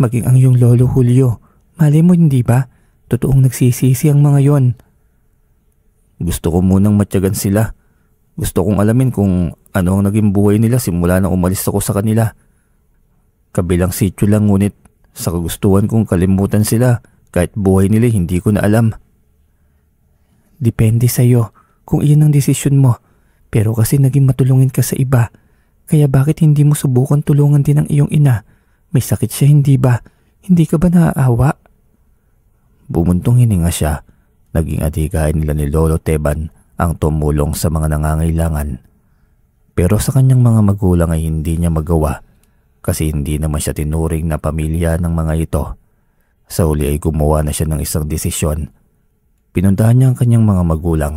[SPEAKER 2] Maging ang iyong lolo Julio. Malay mo hindi ba? Totoong nagsisisi ang mga yon.
[SPEAKER 1] Gusto ko munang matyagan sila. Gusto kong alamin kung ano ang naging buhay nila simula nang umalis ako sa kanila. Kabilang sityo lang ngunit sa kagustuhan kong kalimutan sila kahit buhay nila hindi ko na alam.
[SPEAKER 2] Depende sa'yo kung iyan ang desisyon mo. Pero kasi naging matulungin ka sa iba. Kaya bakit hindi mo subukan tulungan din ang iyong ina? May sakit siya hindi ba? Hindi ka ba naaawa?
[SPEAKER 1] Bumuntong hininga siya. Naging adhikain nila ni Lolo Teban ang tumulong sa mga nangangailangan. Pero sa kanyang mga magulang ay hindi niya magawa kasi hindi naman siya tinuring na pamilya ng mga ito. Sa huli ay gumawa na siya ng isang desisyon. Pinuntahan niya ang kanyang mga magulang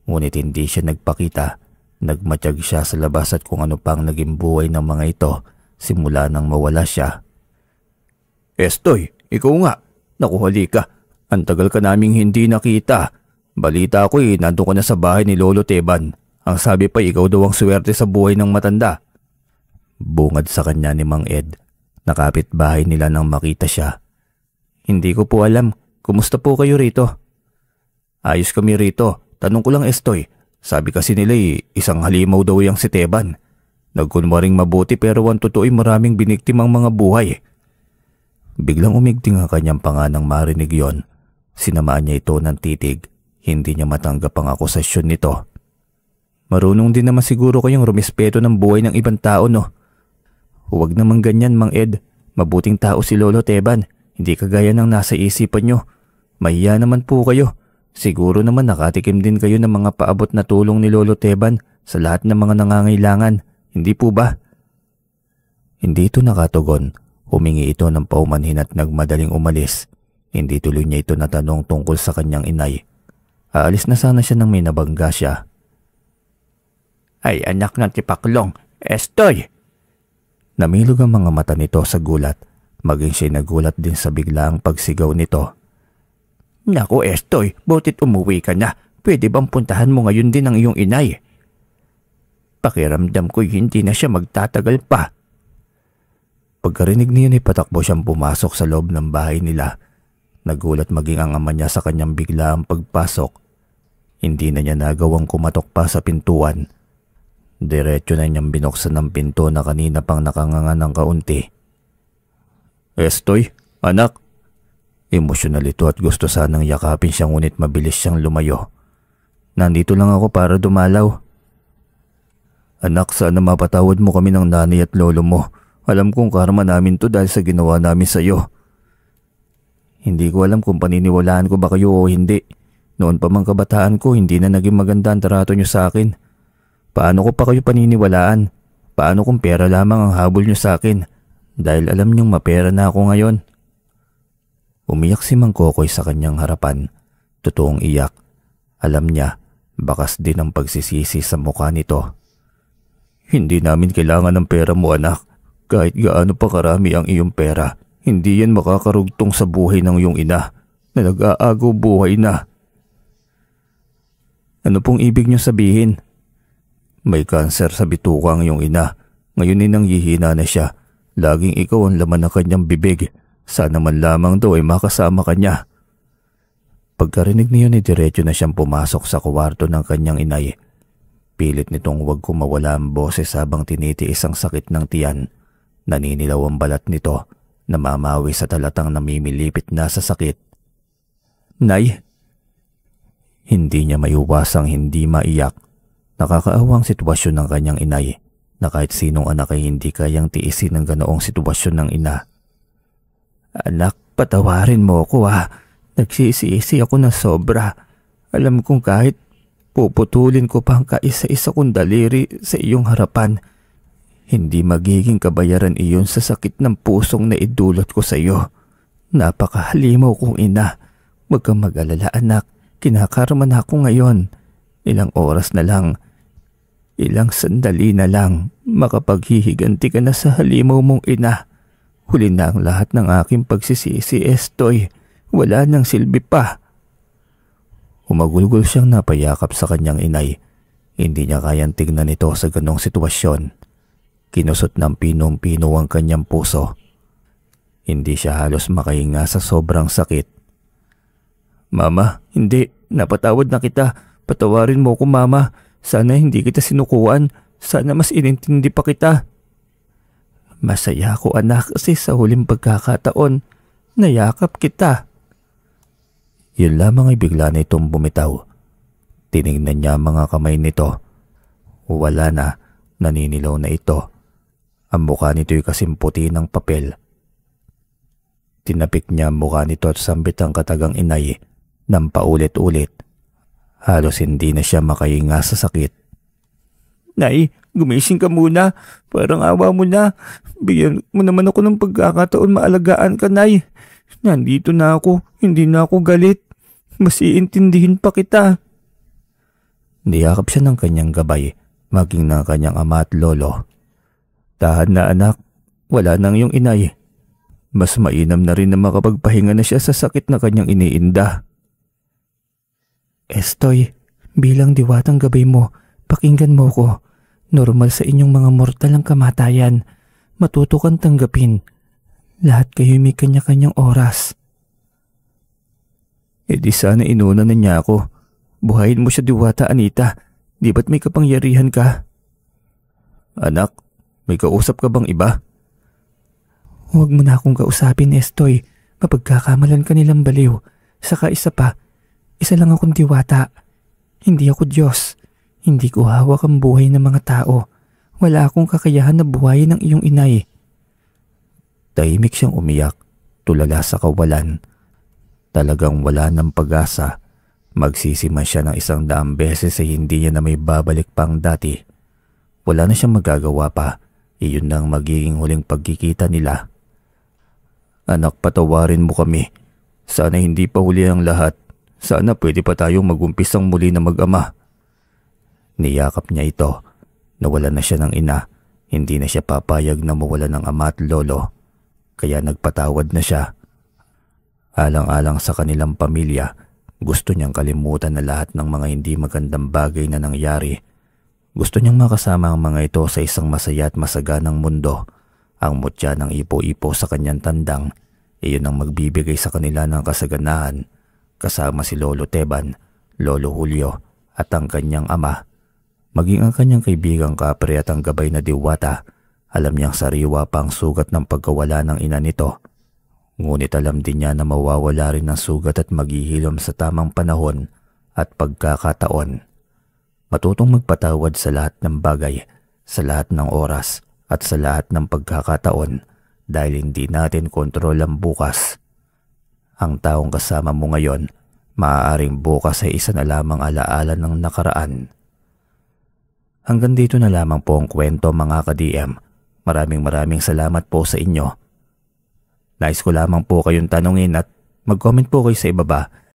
[SPEAKER 1] ngunit hindi siya nagpakita. Nagmatiyag siya sa labas at kung ano pang naging buhay ng mga ito simula nang mawala siya.
[SPEAKER 3] Estoy, ikaw nga. Naku, halika. Ang tagal ka naming hindi nakita. Balita ko nandun ka na sa bahay ni Lolo Teban. Ang sabi pa ikaw daw ang swerte sa buhay ng matanda.
[SPEAKER 1] Bungad sa kanya ni Mang Ed. Nakapit bahay nila nang makita siya.
[SPEAKER 3] Hindi ko po alam. Kumusta po kayo rito? Ayos kami rito. Tanong ko lang Estoy. Sabi kasi nila isang halimaw daw yang si Teban. Nagkunwaring mabuti pero ang totoo ay maraming biniktimang mga buhay.
[SPEAKER 1] Biglang umigting ang kanyang panga nang marinig yon. Sinamaan niya ito ng titig. Hindi niya matanggap ang akusasyon nito.
[SPEAKER 3] Marunong din naman siguro kayong rumispeto ng buhay ng ibang tao, no? Huwag naman ganyan, Mang Ed. Mabuting tao si Lolo Teban. Hindi kagaya ng nasa isipan nyo. Mahiya naman po kayo. Siguro naman nakatikim din kayo ng mga paabot na tulong ni Lolo Teban sa lahat ng mga nangangailangan. Hindi po ba?
[SPEAKER 1] Hindi ito nakatugon. Humingi ito ng paumanhin at nagmadaling umalis. Hindi tuloy niya ito natanong tungkol sa kanyang inay. Aalis na sana siya nang may nabangga siya.
[SPEAKER 3] Ay anak ng tipaklong, Estoy!
[SPEAKER 1] Namilog ang mga mata nito sa gulat. Maging siya'y nagulat din sa biglaang pagsigaw nito.
[SPEAKER 3] Naku Estoy, butit umuwi ka na. Pwede bang puntahan mo ngayon din ang iyong inay? Pakiramdam ko'y hindi na siya magtatagal pa.
[SPEAKER 1] Pagkarinig niyon ay patakbo siyang pumasok sa loob ng bahay nila. Nagulat maging ang ama niya sa kanyang biglaang pagpasok. Hindi na niya nagawang kumatok pa sa pintuan. Diretso na niyang binuksan ng pinto na kanina pang nakanganga ng kaunti.
[SPEAKER 3] Estoy, anak.
[SPEAKER 1] Emosyonal ito at gusto sanang yakapin siya ngunit mabilis siyang lumayo. Nandito lang ako para dumalaw. Anak, sana mapatawad mo kami ng nanay at lolo mo. Alam kong karma namin to dahil sa ginawa namin sa iyo. Hindi ko alam kung paniniwalaan ko ba kayo o hindi. Noon pa mang kabataan ko, hindi na naging maganda ang trato niyo sa akin. Paano ko pa kayo paniniwalaan? Paano kung pera lamang ang habol niyo sa akin? Dahil alam niyong mapera na ako ngayon. Umiyak si Mang Kokoy sa kanyang harapan. Totoong iyak. Alam niya, bakas din ang pagsisisi sa mukha nito. Hindi namin kailangan ng pera mo, anak. Kahit gaano pa karami ang iyong pera, hindi yan makakarugtong sa buhay ng iyong ina na nag-aagaw buhay na. Ano pong ibig niyo sabihin? May kanser sa bituka ang iyong ina. Ngayon ay nanghihina na siya. Laging ikaw ang laman ng kanyang bibig. Sana man lamang daw ay makasama ka niya. Pagkarinig niyon ay diretso na siyang pumasok sa kwarto ng kanyang inay. Pilit nitong huwag ko mawala ang boses habang tinitiis ang sakit ng tiyan. Naninilaw ang balat nito, namamawi sa talatang namimilipit na sa sakit.
[SPEAKER 3] Nay!
[SPEAKER 1] Hindi niya maiwasang hindi maiyak. Nakakaawang sitwasyon ng kanyang inay na kahit sinong anak ay hindi kayang tiisin ang ganoong sitwasyon ng ina.
[SPEAKER 3] Anak, patawarin mo ko ha. Nagsisisi ako na sobra. Alam kong kahit puputulin ko pa ang kaisa-isa kong daliri sa iyong harapan, hindi magiging kabayaran iyon sa sakit ng pusong na idulot ko sa iyo. Napakahalimaw kong ina. Huwag kang mag-alala anak, kinakarma na ako ngayon. Ilang oras na lang, ilang sandali na lang, makapaghihiganti ka na sa halimaw mong ina. Huli na ang lahat ng aking pagsisisi, Estoy. Wala nang silbi pa.
[SPEAKER 1] Umagulgol siyang napayakap sa kanyang inay. Hindi niya kayang tignan ito sa ganong sitwasyon. Kinusot ng pinong-pino ang kanyang puso. Hindi siya halos makahinga sa sobrang sakit.
[SPEAKER 3] Mama, hindi. Napatawad na kita. Patawarin mo ko, Mama. Sana hindi kita sinukuan. Sana mas inintindi pa kita. Masaya ako anak kasi sa huling pagkakataon, nayakap kita.
[SPEAKER 1] Yun lamang ay bigla na itong bumitaw. Tinignan niya ang mga kamay nito. Wala na, naninilaw na ito. Ang mukha nito'y kasing puti ng papel. Tinapik niya ang mukha nito at sambit ang katagang inay ng paulit-ulit. Halos hindi na siya makahinga sa sakit.
[SPEAKER 3] Nay, gumising ka muna. Parang awa mo na. Bigyan mo naman ako ng pagkakataon maalagaan ka, Nay. Nandito na ako, hindi na ako galit. Mas iintindihin pa kita.
[SPEAKER 1] Niyakap siya ng kanyang gabay, maging ng kanyang ama at lolo.
[SPEAKER 3] Tahan na anak, wala nang iyong inay. Mas mainam na rin na makapagpahinga na siya sa sakit na kanyang iniinda.
[SPEAKER 2] Estoy, bilang diwatang gabay mo, pakinggan mo ko. Normal sa inyong mga mortal ang kamatayan. Matuto kang tanggapin. Lahat kayo may kanya-kanyang oras.
[SPEAKER 3] E di sana inuna na niya ako. Buhayin mo siya diwata, Anita. Di ba't may kapangyarihan ka? Anak, may kausap ka bang iba?
[SPEAKER 2] Huwag mo na akong kausapin, Estoy. Mapagkakamalan ka nilang baliw. Saka isa pa, isa lang akong diwata. Hindi ako Diyos. Hindi ko hawak ang buhay ng mga tao. Wala akong kakayahan na buhayin ng iyong inay.
[SPEAKER 1] Tahimik siyang umiyak, tulala sa kawalan. Talagang wala ng pag-asa. Magsisiman siya ng 100 beses ay hindi niya na may babalik pang dati. Wala na siyang magagawa pa. Iyon na ang magiging huling pagkikita nila.
[SPEAKER 3] Anak, patawarin mo kami. Sana hindi pa huli ang lahat. Sana pwede pa tayong mag-umpisang muli na mag-ama.
[SPEAKER 1] Niyakap niya ito. Nawalan na siya ng ina. Hindi na siya papayag na mawala ng ama at lolo. Kaya nagpatawad na siya. Alang-alang sa kanilang pamilya, gusto niyang kalimutan na lahat ng mga hindi magandang bagay na nangyari. Gusto niyang makasama ang mga ito sa isang masaya at masaganang mundo. Ang mutya ng ipo-ipo sa kanyang tandang, iyon ang magbibigay sa kanila ng kasaganahan, kasama si Lolo Teban, Lolo Julio at ang kanyang ama. Maging ang kanyang kaibigang kapre at ang gabay na diwata, alam niyang sariwa pa ang sugat ng pagkawala ng ina nito. Ngunit alam din niya na mawawala rin ang sugat at maghihilom sa tamang panahon at pagkakataon. Matutong magpatawad sa lahat ng bagay, sa lahat ng oras at sa lahat ng pagkakataon dahil hindi natin kontrol ang bukas. Ang taong kasama mo ngayon, maaaring bukas ay isa na lamang alaala ng nakaraan. Hanggang dito na lamang po ang kwento mga ka-DM. Maraming salamat po sa inyo. Nais ko lamang po kayong tanungin at mag-comment po kayo sa ibaba